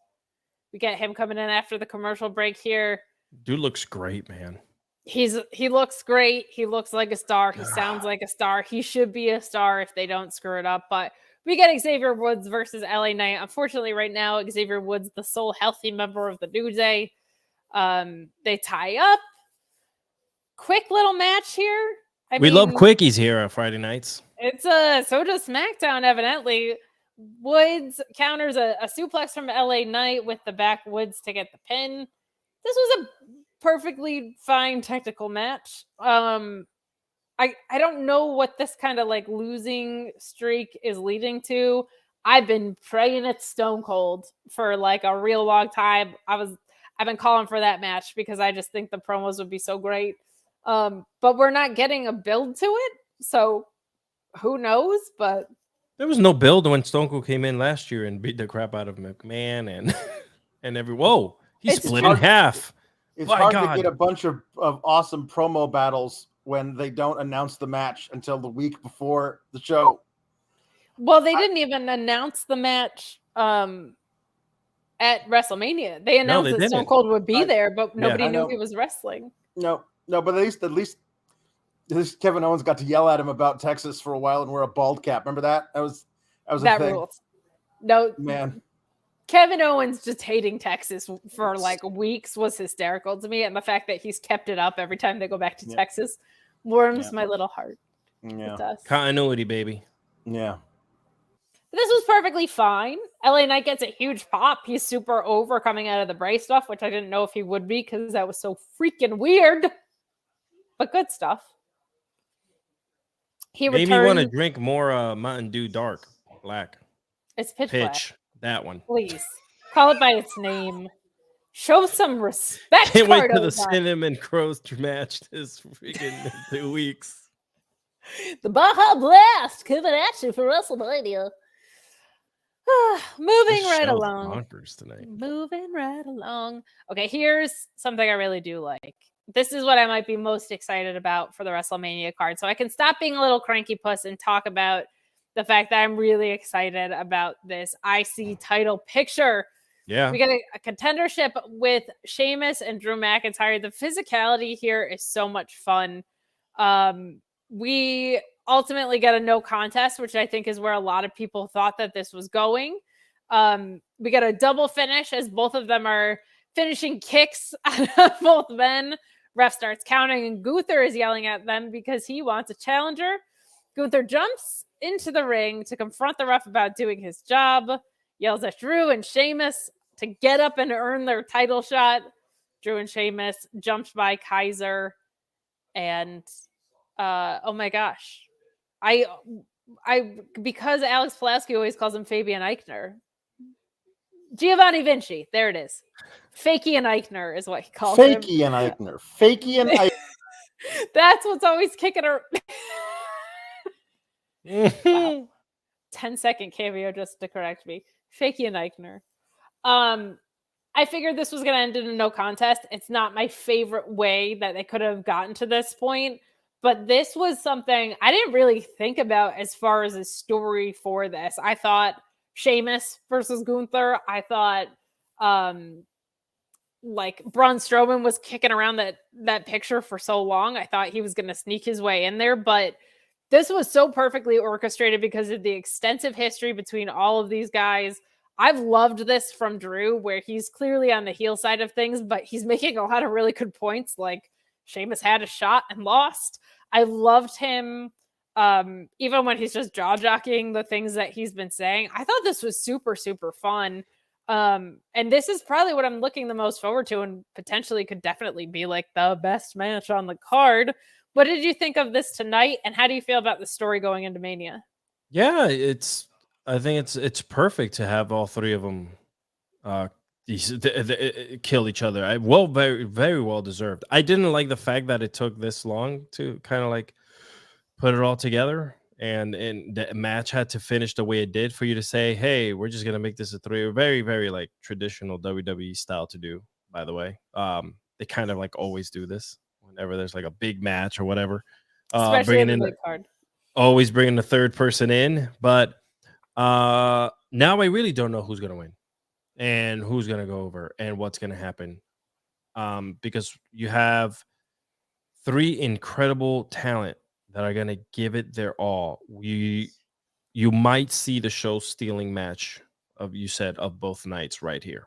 We get him coming in after the commercial break here. Dude looks great, man. He looks great. He looks like a star. He sounds like a star. He should be a star if they don't screw it up. But we get Xavier Woods versus LA Knight. Unfortunately, right now, Xavier Woods, the sole healthy member of the New Day. They tie up. Quick little match here. We love quickies here on Friday nights. It's so does SmackDown, evidently. Woods counters a suplex from LA Knight with the back Woods to get the pin. This was a perfectly fine technical match. I don't know what this kind of like losing streak is leading to. I've been praying it's Stone Cold for like a real long time. I've been calling for that match because I just think the promos would be so great. But we're not getting a build to it, so who knows? But there was no build when Stone Cold came in last year and beat the crap out of McMahon and whoa, he's split in half. It's hard to get a bunch of awesome promo battles when they don't announce the match until the week before the show. Well, they didn't even announce the match at WrestleMania. They announced that Stone Cold would be there, but nobody knew he was wrestling. No, but at least Kevin Owens got to yell at him about Texas for a while and wear a bald cap. Remember that? That was a thing. Rules. No, man. Kevin Owens just hating Texas for like weeks was hysterical to me, and the fact that he's kept it up every time they go back to Texas warms my little heart. Yeah, it does. Continuity, baby. Yeah. This was perfectly fine. LA Knight gets a huge pop. He's super over coming out of the Bray stuff, which I didn't know if he would be because that was so freaking weird. But good stuff. He made me want to drink more Mountain Dew Dark Black. It's pitch black. That one. Please call it by its name. Show some respect. Can't wait for the Cinnamon Crows match this freaking 2 weeks. The Baja Blast coming at you for WrestleMania. Moving right along. Moving right along. Okay, here's something I really do like. This is what I might be most excited about for the WrestleMania card. So I can stop being a little cranky puss and talk about the fact that I'm really excited about this IC title picture. Yeah. We got a contendership with Sheamus and Drew McIntyre. The physicality here is so much fun. we ultimately get a no contest, which I think is where a lot of people thought that this was going. We get a double finish as both of them are finishing kicks out of both men. Ref starts counting, and Gunther is yelling at them because he wants a challenger. Gunther jumps into the ring to confront the ref about doing his job, yells at Drew and Sheamus to get up and earn their title shot. Drew and Sheamus jumped by Kaiser, and oh my gosh, I because Alex Pulaski always calls him Fabian Eichner. Giovanni Vinci, there it is. Fakey and Eichner is what he calls him. Fakey and Eichner. Fakey and Eichner. That's what's always kicking her. Wow. 10-second cameo just to correct me. Fakey and Eichner. I figured this was going to end in a no contest. It's not my favorite way that they could have gotten to this point, but this was something I didn't really think about as far as a story for this. I thought Sheamus versus Gunther. I thought like Braun Strowman was kicking around that picture for so long. I thought he was going to sneak his way in there, but this was so perfectly orchestrated because of the extensive history between all of these guys. I've loved this from Drew, where he's clearly on the heel side of things, but he's making a lot of really good points. Like Sheamus had a shot and lost. I loved him. Even when he's just jaw-jocking the things that he's been saying, I thought this was super, super fun. And this is probably what I'm looking the most forward to, and potentially could definitely be like the best match on the card. What did you think of this tonight, and how do you feel about the story going into Mania? Yeah, I think it's perfect to have all three of them kill each other. Very, very well deserved. I didn't like the fact that it took this long to kind of like put it all together, and the match had to finish the way it did for you to say, hey, we're just gonna make this a three. Very, very like traditional WWE style to do, by the way. They kind of like always do this whenever there's like a big match or whatever. Especially in the big card. Always bringing the third person in, but now I really don't know who's gonna win and who's gonna go over and what's gonna happen. Because you have three incredible talent that are gonna give it their all. You might see the show stealing match of both nights right here.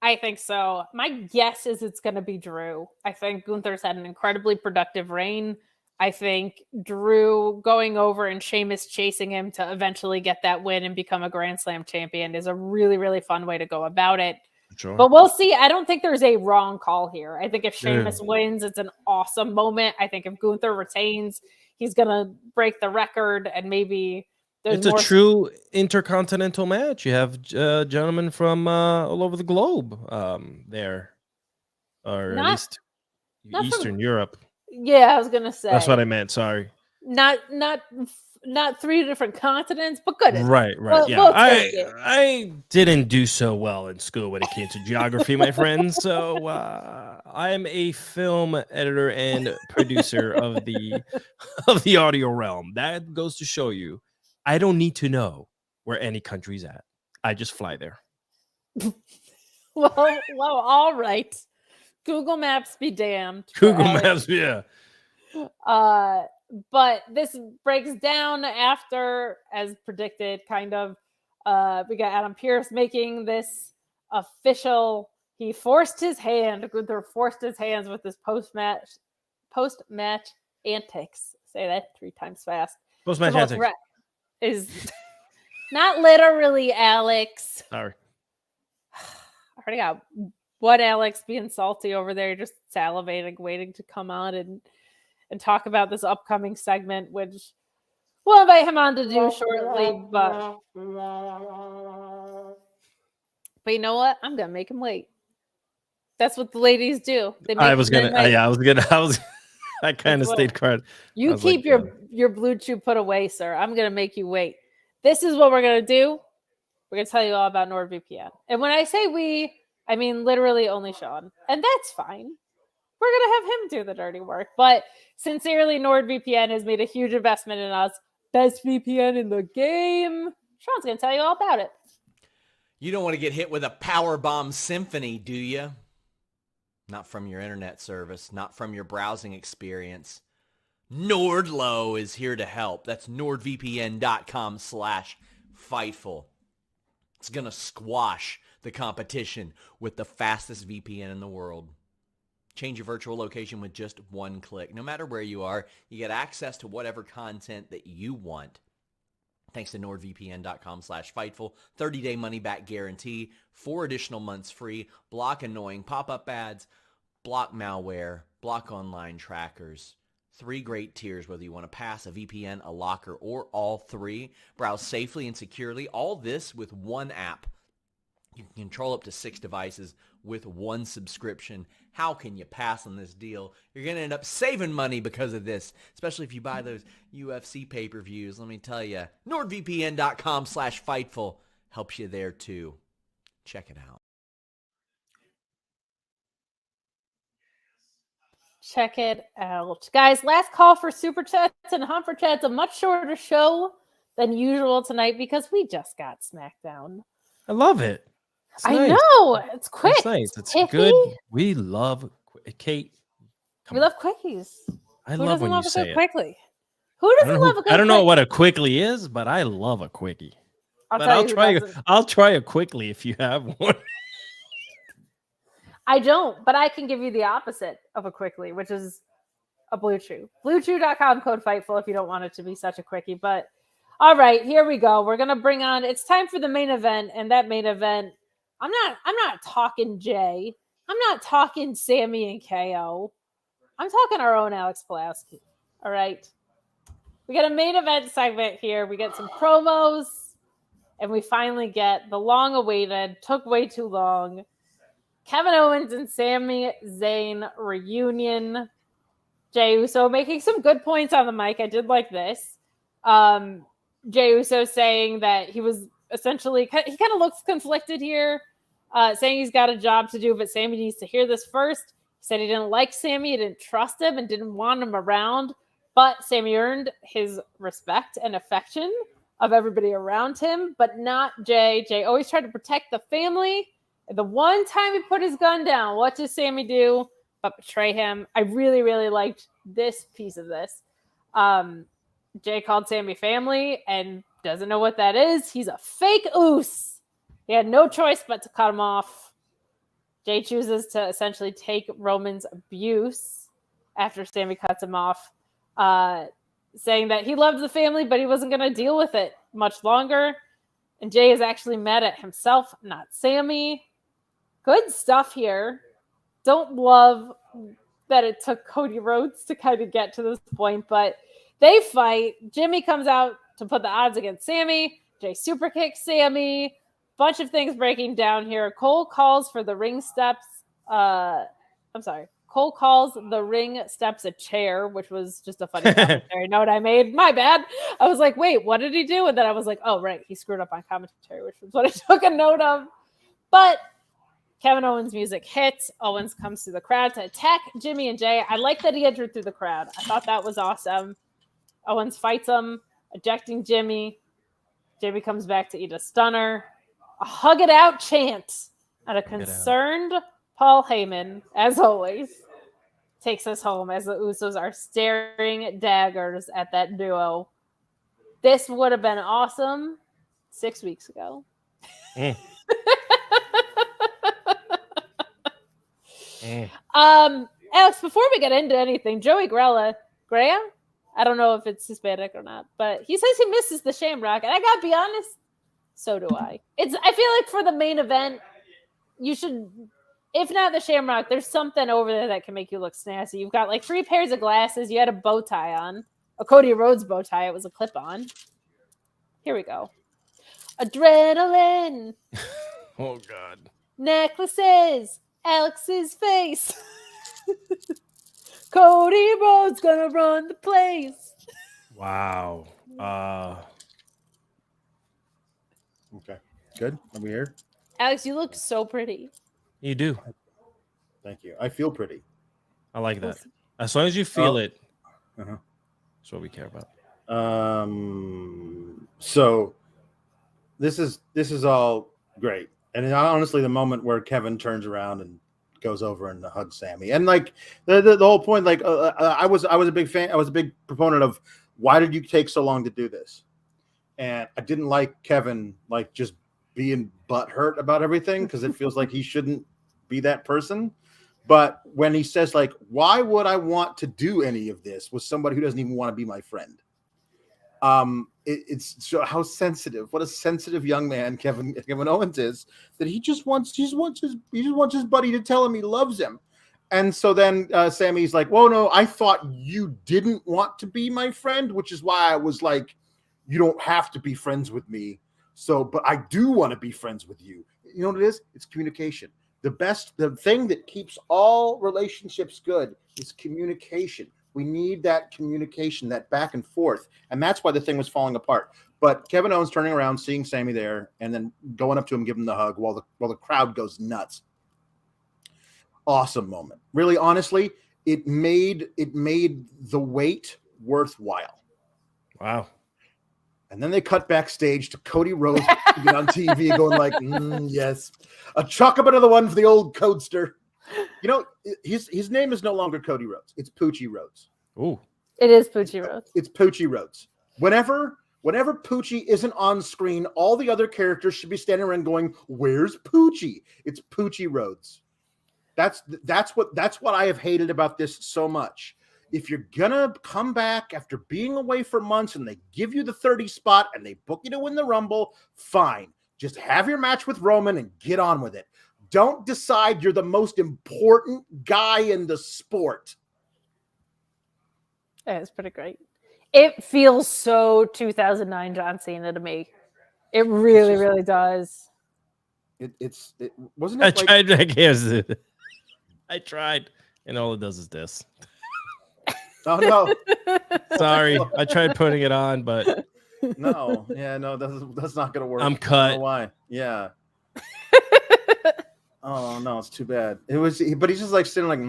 I think so. My guess is it's going to be Drew. I think Gunther's had an incredibly productive reign. I think Drew going over and Sheamus chasing him to eventually get that win and become a Grand Slam champion is a really, really fun way to go about it. Sure. But we'll see. I don't think there's a wrong call here. I think if Sheamus wins, it's an awesome moment. I think if Gunther retains, he's going to break the record, and maybe it's a true intercontinental match. You have gentlemen from all over the globe there, or at least Eastern Europe. Yeah, I was gonna say. That's what I meant. Sorry. Not three different continents, but good. Right. Yeah, I didn't do so well in school when it came to geography, my friends. So I'm a film editor and producer of the audio realm. That goes to show you, I don't need to know where any country's at. I just fly there. Well, all right. Google Maps be damned. Google Maps, yeah. But this breaks down after, as predicted, kind of. We got Adam Pearce making this official. He forced his hand. Gunther forced his hands with his post-match antics. Say that 3 times fast. Post-match antics. Is not literally, Alex. Sorry. I already got what Alex being salty over there, just salivating, waiting to come on and talk about this upcoming segment, which we'll invite him on to do shortly. But you know what? I'm gonna make him wait. That's what the ladies do. I kind of stayed quiet. You keep your Bluechew put away, sir. I'm going to make you wait. This is what we're going to do. We're going to tell you all about NordVPN. And when I say we, I mean literally only Sean. And that's fine. We're going to have him do the dirty work. But sincerely, NordVPN has made a huge investment in us. Best VPN in the game. Sean's going to tell you all about it. You don't want to get hit with a powerbomb symphony, do you? Not from your internet service, not from your browsing experience, Nordlow is here to help. That's nordvpn.com/Fightful. It's going to squash the competition with the fastest VPN in the world. Change your virtual location with just one click. No matter where you are, you get access to whatever content that you want. Thanks to nordvpn.com/Fightful. 30-day money-back guarantee. 4 additional months free. Block annoying pop-up ads. Block malware. Block online trackers. 3 great tiers, whether you want to pass, a VPN, a locker, or all 3. Browse safely and securely. All this with one app. You can control up to 6 devices with one subscription. How can you pass on this deal? You're going to end up saving money because of this, especially if you buy those UFC pay-per-views. Let me tell you, nordvpn.com/Fightful helps you there too. Check it out. Check it out. Guys, last call for Super Chats and Humper Chats. A much shorter show than usual tonight because we just got Smackdown. I love it. I know. It's quick. It's nice. It's good. We love Kate. We love quickies. I love when you say it quickly. Who doesn't love a good I don't know what a quickly is, but I love a quickie. I'll try a quickly if you have one. I don't, but I can give you the opposite of a quickly, which is a Bluechew. Bluechew.com code Fightful if you don't want it to be such a quickie. But all right, here we go. We're gonna bring on. It's time for the main event, and that main event. I'm not talking Jay. I'm not talking Sami and KO. I'm talking our own Alex Pulaski. All right. We got a main event segment here. We get some promos, and we finally get the long-awaited, took way too long, Kevin Owens and Sami Zayn reunion. Jey Uso making some good points on the mic. I did like this. Jey Uso saying that he was essentially, he kind of looks conflicted here, saying he's got a job to do, but Sami needs to hear this first. He said he didn't like Sami, he didn't trust him, and didn't want him around, but Sami earned his respect and affection of everybody around him, but not Jey. Jey always tried to protect the family. The one time he put his gun down, what does Sami do but betray him? I really, really liked this piece of this. Jey called Sami family and doesn't know what that is. He's a fake oos. He had no choice but to cut him off. Jey chooses to essentially take Roman's abuse after Sami cuts him off, saying that he loved the family, but he wasn't going to deal with it much longer. And Jey is actually mad at himself, not Sami. Good stuff here. Don't love that it took Cody Rhodes to kind of get to this point, but they fight. Jimmy comes out to put the odds against Sami. Jey super kicks Sami. Bunch of things breaking down here. Cole calls for the ring steps. Cole calls the ring steps a chair, which was just a funny commentary note I made. My bad. I was like, wait, what did he do? And then I was like, oh, right. He screwed up on commentary, which was what I took a note of. But Kevin Owens' music hits. Owens comes through the crowd to attack Jimmy and Jey. I like that he entered through the crowd. I thought that was awesome. Owens fights him, ejecting Jimmy. Jimmy comes back to eat a stunner. A hug it out chant. And a concerned Paul Heyman, as always, takes us home as the Usos are staring daggers at that duo. This would have been awesome 6 weeks ago. Alex, before we get into anything, Joey Grella, I don't know if it's Hispanic or not, but he says he misses the Shamrock, and I gotta be honest, so do I. I feel like for the main event, you should, if not the Shamrock, there's something over there that can make you look snazzy. You've got like 3 pairs of glasses. You had a bow tie on, a Cody Rhodes bow tie. It was a clip-on. Here we go. Adrenaline. Oh God. Necklaces. Alex's face. Cody Rhodes gonna run the place. Wow. Okay. Good. Are we here? Alex, you look so pretty. You do. Thank you. I feel pretty. I like that. As long as you feel it, Uh-huh. that's what we care about. So this is all great. And honestly, the moment where Kevin turns around and goes over and hugs Sami. And like the whole point, like I was a big fan. I was a big proponent of why did you take so long to do this? And I didn't like Kevin like just being butthurt about everything because it feels like he shouldn't be that person. But when he says like, why would I want to do any of this with somebody who doesn't even want to be my friend? It's so how sensitive, what a sensitive young man Kevin Owens is, that he just wants his buddy to tell him he loves him. And so then Sami's like, well, no, I thought you didn't want to be my friend, which is why I was like, you don't have to be friends with me. So, but I do want to be friends with you. You know what it is? It's communication. The thing that keeps all relationships good is communication. We need that communication, that back and forth. And that's why the thing was falling apart. But Kevin Owens turning around, seeing Sami there, and then going up to him, giving him the hug while the crowd goes nuts. Awesome moment. Really, honestly, it made the wait worthwhile. Wow. And then they cut backstage to Cody Rhodes on TV going like, yes, a chuck up another one for the old codester. You know, his name is no longer Cody Rhodes. It's Poochie Rhodes. Ooh. It is Poochie Rhodes. It's Poochie Rhodes. Whenever Poochie isn't on screen, all the other characters should be standing around going, where's Poochie? It's Poochie Rhodes. That's what I have hated about this so much. If you're gonna come back after being away for months and they give you the 30 spot and they book you to win the Rumble, fine. Just have your match with Roman and get on with it. Don't decide you're the most important guy in the sport. Yeah, it's pretty great. It feels so 2009 John Cena to me. It really, really does. It wasn't. It I tried, and all it does is this. Oh no! Sorry, I tried putting it on, but no, that's not gonna work. I'm cut. I don't know why? Yeah. Oh no, it's too bad. It was, but he's just like sitting like,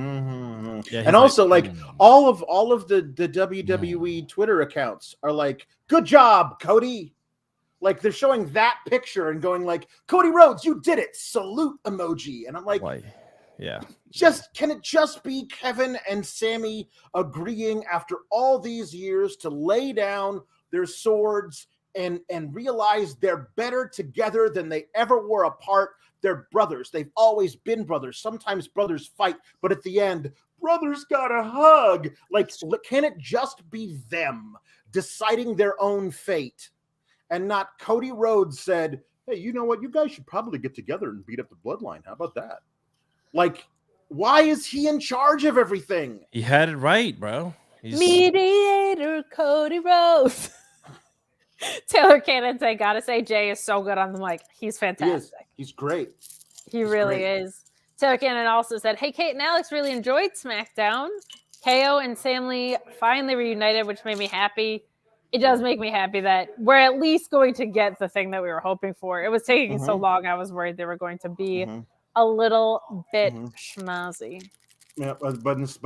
Yeah, and also like all of the WWE Twitter accounts are like, "Good job, Cody." Like they're showing that picture and going like, "Cody Rhodes, you did it!" Salute emoji, and I'm like, why? Yeah. Can it just be Kevin and Sami agreeing after all these years to lay down their swords and realize they're better together than they ever were apart? They're brothers. They've always been brothers. Sometimes brothers fight, but at the end, brothers got a hug. Like, can it just be them deciding their own fate and not Cody Rhodes said, hey, you know what? You guys should probably get together and beat up the Bloodline. How about that? Like, why is he in charge of everything? He had it right, bro. Mediator Cody Rhodes. Taylor Cannon say, gotta say, Jay is so good on the mic. He's fantastic. He's great. He's really great. Is. Taylor Cannon also said, hey, Kate and Alex really enjoyed SmackDown. KO and Sammy finally reunited, which made me happy. It does make me happy that we're at least going to get the thing that we were hoping for. It was taking so long, I was worried they were going to be a little bit schmazzy. Yeah, but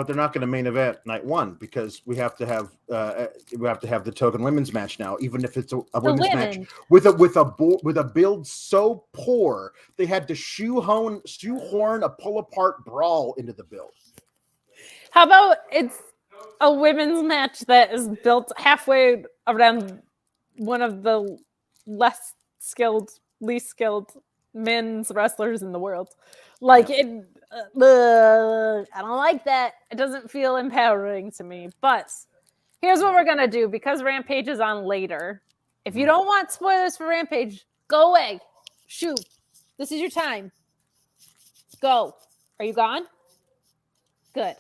they're not going to main event night one because we have to have the token women's match now, even if it's a women's match with a build so poor they had to shoehorn a pull apart brawl into the build. How about it's a women's match that is built halfway around one of the least skilled men's wrestlers in the world? Like I don't like that. It doesn't feel empowering to me. But here's what we're gonna do because Rampage is on later. If you don't want spoilers for Rampage, go away. Shoot. This is your time. Go. Are you gone? Good.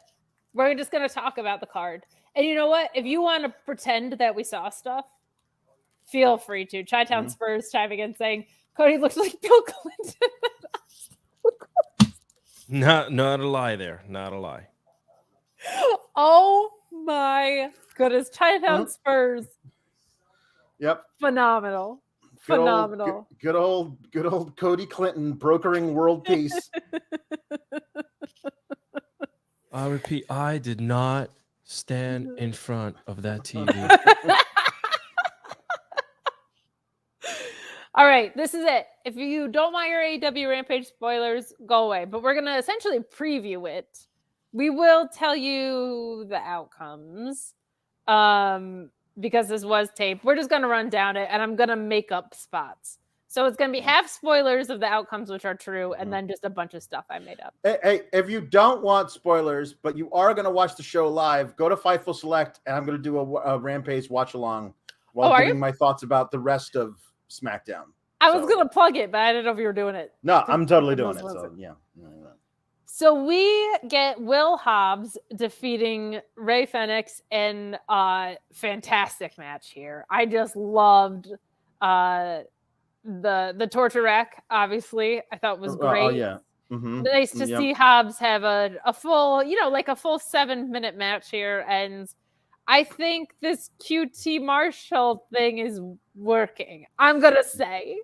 We're just gonna talk about the card. And you know what? If you want to pretend that we saw stuff, feel free to. Chi-Town Spurs chiming in saying Cody looks like Bill Clinton. Not a lie there. Not a lie. Oh my goodness. Chi-Town Spurs. Yep. Phenomenal. Phenomenal. Good old Cody Clinton brokering world peace. I repeat, I did not stand in front of that TV. All right, this is it. If you don't want your AEW Rampage spoilers, go away. But we're going to essentially preview it. We will tell you the outcomes because this was taped. We're just going to run down it, and I'm going to make up spots. So it's going to be half spoilers of the outcomes, which are true, and then just a bunch of stuff I made up. Hey, if you don't want spoilers, but you are going to watch the show live, go to Fightful Select, and I'm going to do a Rampage watch-along while giving my thoughts about the rest of SmackDown. I was going to plug it, but I didn't know if you were doing it. No, I'm totally doing it. So, yeah. So we get Will Hobbs defeating Rey Fenix in a fantastic match here. I just loved the torture rack, obviously. I thought was great. Oh, yeah. Mm-hmm. Nice to see Hobbs have a full, like a full 7-minute match here. And I think this QT Marshall thing is working. I'm going to say.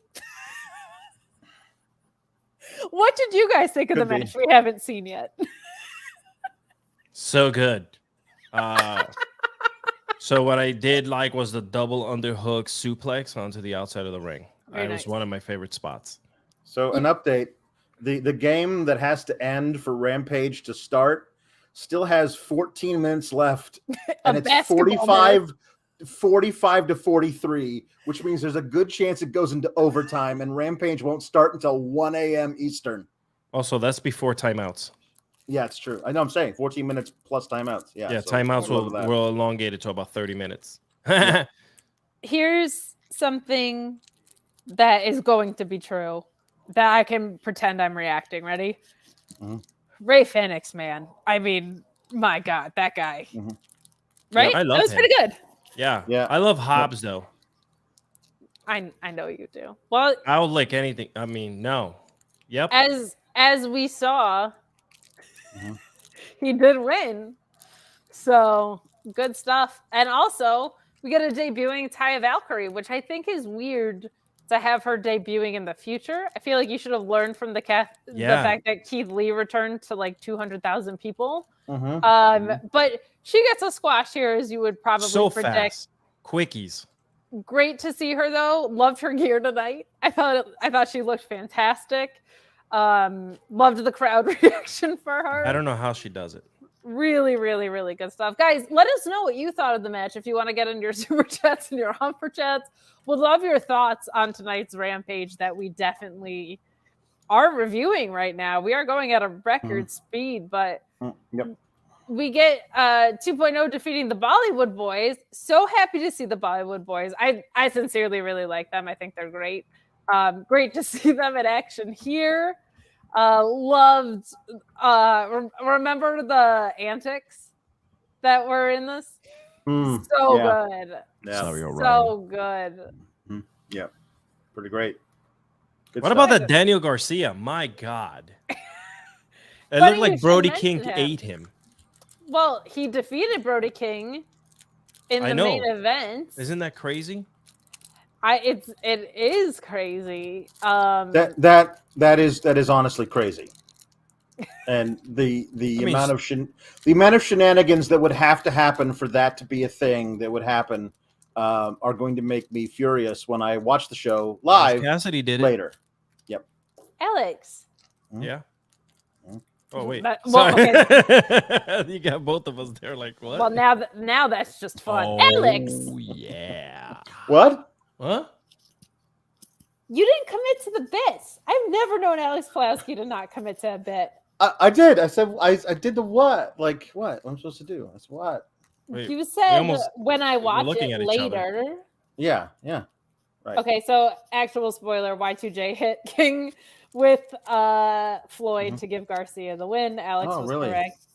What did you guys think of the match we haven't seen yet? So good. So what I did like was the double underhook suplex onto the outside of the ring. It was one of my favorite spots. So an update. The game that has to end for Rampage to start still has 14 minutes left. And it's 45 to 43, which means there's a good chance it goes into overtime, and Rampage won't start until 1 a.m. Eastern. Also, that's before timeouts. Yeah, it's true. I know I'm saying 14 minutes plus timeouts. Yeah, so timeouts will elongate it to about 30 minutes. Here's something that is going to be true that I can pretend I'm reacting. Ready? Mm-hmm. Rey Fenix, man. I mean, my God, that guy. Mm-hmm. Right? Yeah, I love that was him. pretty good. Yeah. I love Hobbs, though. I know you do. Well, I would like anything. I mean, no. Yep. As we saw, he did win. So, good stuff. And also, we get a debuting Taya Valkyrie, which I think is weird to have her debuting in the future. I feel like you should have learned from the fact that Keith Lee returned to like 200,000 people. But she gets a squash here, as you would probably predict. Fast. Quickies. Great to see her, though. Loved her gear tonight. I thought she looked fantastic. Loved the crowd reaction for her. I don't know how she does it. Really, really, really good stuff. Guys, let us know what you thought of the match. If you want to get into your super chats and your humper chats, we'd love your thoughts on tonight's Rampage that we definitely are reviewing right now. We are going at a record speed, but we get 2.0 defeating the Bollywood Boys. So happy to see the Bollywood Boys. I sincerely really like them. I think they're great. Great to see them in action here. Loved remember the antics that were in this? So good. Yeah. So good. Yeah. Pretty great. Good what about that Daniel Garcia? My God. It looked like Brody King ate him. Well, he defeated Brody King in the main event. Isn't that crazy? It is crazy. That is honestly crazy. And the amount of shenanigans that would have to happen for that to be a thing that would happen are going to make me furious when I watch the show live. Cassidy did later. Yep. Alex. Yeah. Oh wait, you got both of us there. Like what? Well, now that's just fun. Alex. Yeah. What? You didn't commit to the bits. I've never known Alex Pulaski to not commit to a bit. I did. I said I did the what? Like what? What I'm supposed to do? That's what? Wait, you said when I watch it later. Yeah. Right. Okay, so actual spoiler: Y2J hit King with Floyd to give Garcia the win. Alex was correct.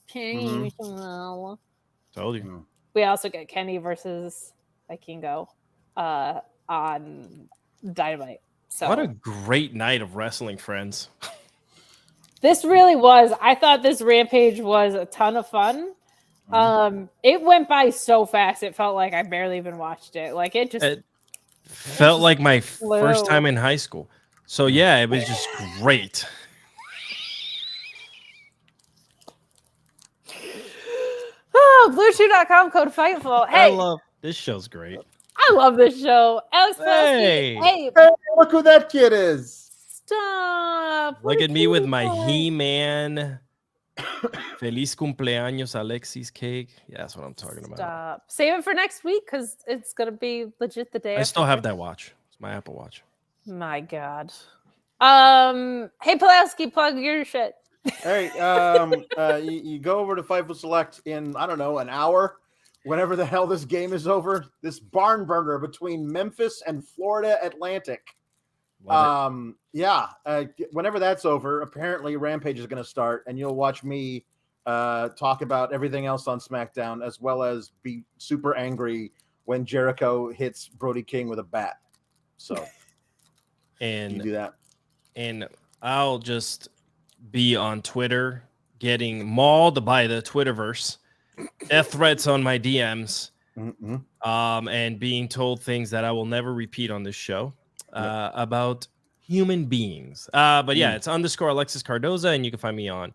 Told you. We also get Kenny versus Vikingo on Dynamite. So what a great night of wrestling, friends. This really was. I thought this Rampage was a ton of fun. It went by so fast. It felt like I barely even watched it. Like it felt like my first time in high school. So yeah, it was just great. Oh, Bluechew.com code Fightful. Hey, I love this show's great. I love this show. Alex Hey. Hey, look who that kid is. Stop. Look at me with my He-Man Feliz cumpleaños Alexis cake. Yeah, that's what I'm talking about. Stop. Save it for next week because it's going to be legit the day. I still have that watch. It's my Apple Watch. My God. Hey, Pulaski, plug your shit. All right. You go over to Fightful Select in, I don't know, an hour. Whenever the hell this game is over, this barn burner between Memphis and Florida Atlantic. Whenever that's over, apparently Rampage is going to start, and you'll watch me talk about everything else on SmackDown, as well as be super angry when Jericho hits Brody King with a bat. So, and you do that, and I'll just be on Twitter getting mauled by the Twitterverse. Death threats on my DMs, and being told things that I will never repeat on this show about human beings. But yeah, it's _ Alexis Cardoza, and you can find me on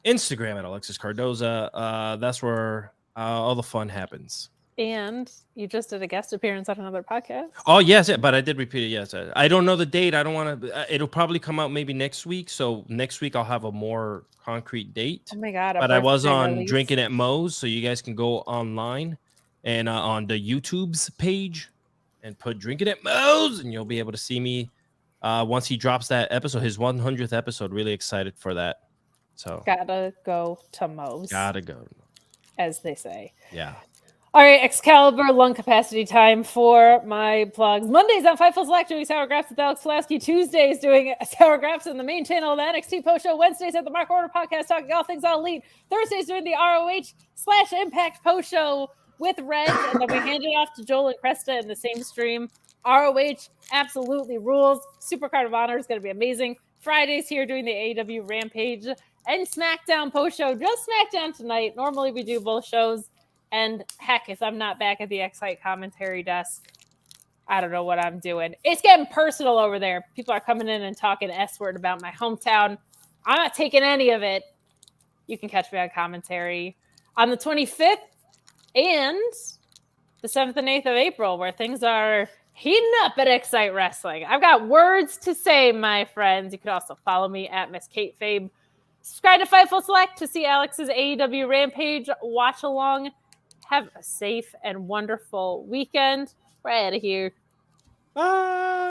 Instagram at Alexis Cardoza. That's where all the fun happens. And you just did a guest appearance on another podcast. Oh, yes, but I did repeat it. Yes, I don't know the date. I don't want to. It'll probably come out maybe next week. So next week I'll have a more concrete date. Oh my God! But I was on Drinking at Moe's, so you guys can go online and on the YouTube's page and put Drinking at Moe's, and you'll be able to see me once he drops that episode, his 100th episode. Really excited for that. So gotta go to Moe's. Gotta go, as they say. Yeah. All right, Excalibur lung capacity time for my plugs. Mondays on Fightful Select doing Sour Graphs with Alex Pulaski. Tuesdays doing Sour Graphs on the main channel of the NXT Post Show. Wednesdays at the Mark Order Podcast talking all things all elite. Thursdays doing the ROH/Impact Post Show with Red, and then we hand it off to Joel and Cresta in the same stream. ROH absolutely rules. Supercard of Honor is going to be amazing. Fridays here doing the AEW Rampage and SmackDown Post Show. Just SmackDown tonight. Normally we do both shows. And heck, if I'm not back at the X-Fight commentary desk, I don't know what I'm doing. It's getting personal over there. People are coming in and talking S-word about my hometown. I'm not taking any of it. You can catch me on commentary on the 25th and the 7th and 8th of April, where things are heating up at X-Fight Wrestling. I've got words to say, my friends. You can also follow me at Miss Kate Fabe. Subscribe to Fightful Select to see Alex's AEW Rampage watch along. Have a safe and wonderful weekend. We're out of here. Bye.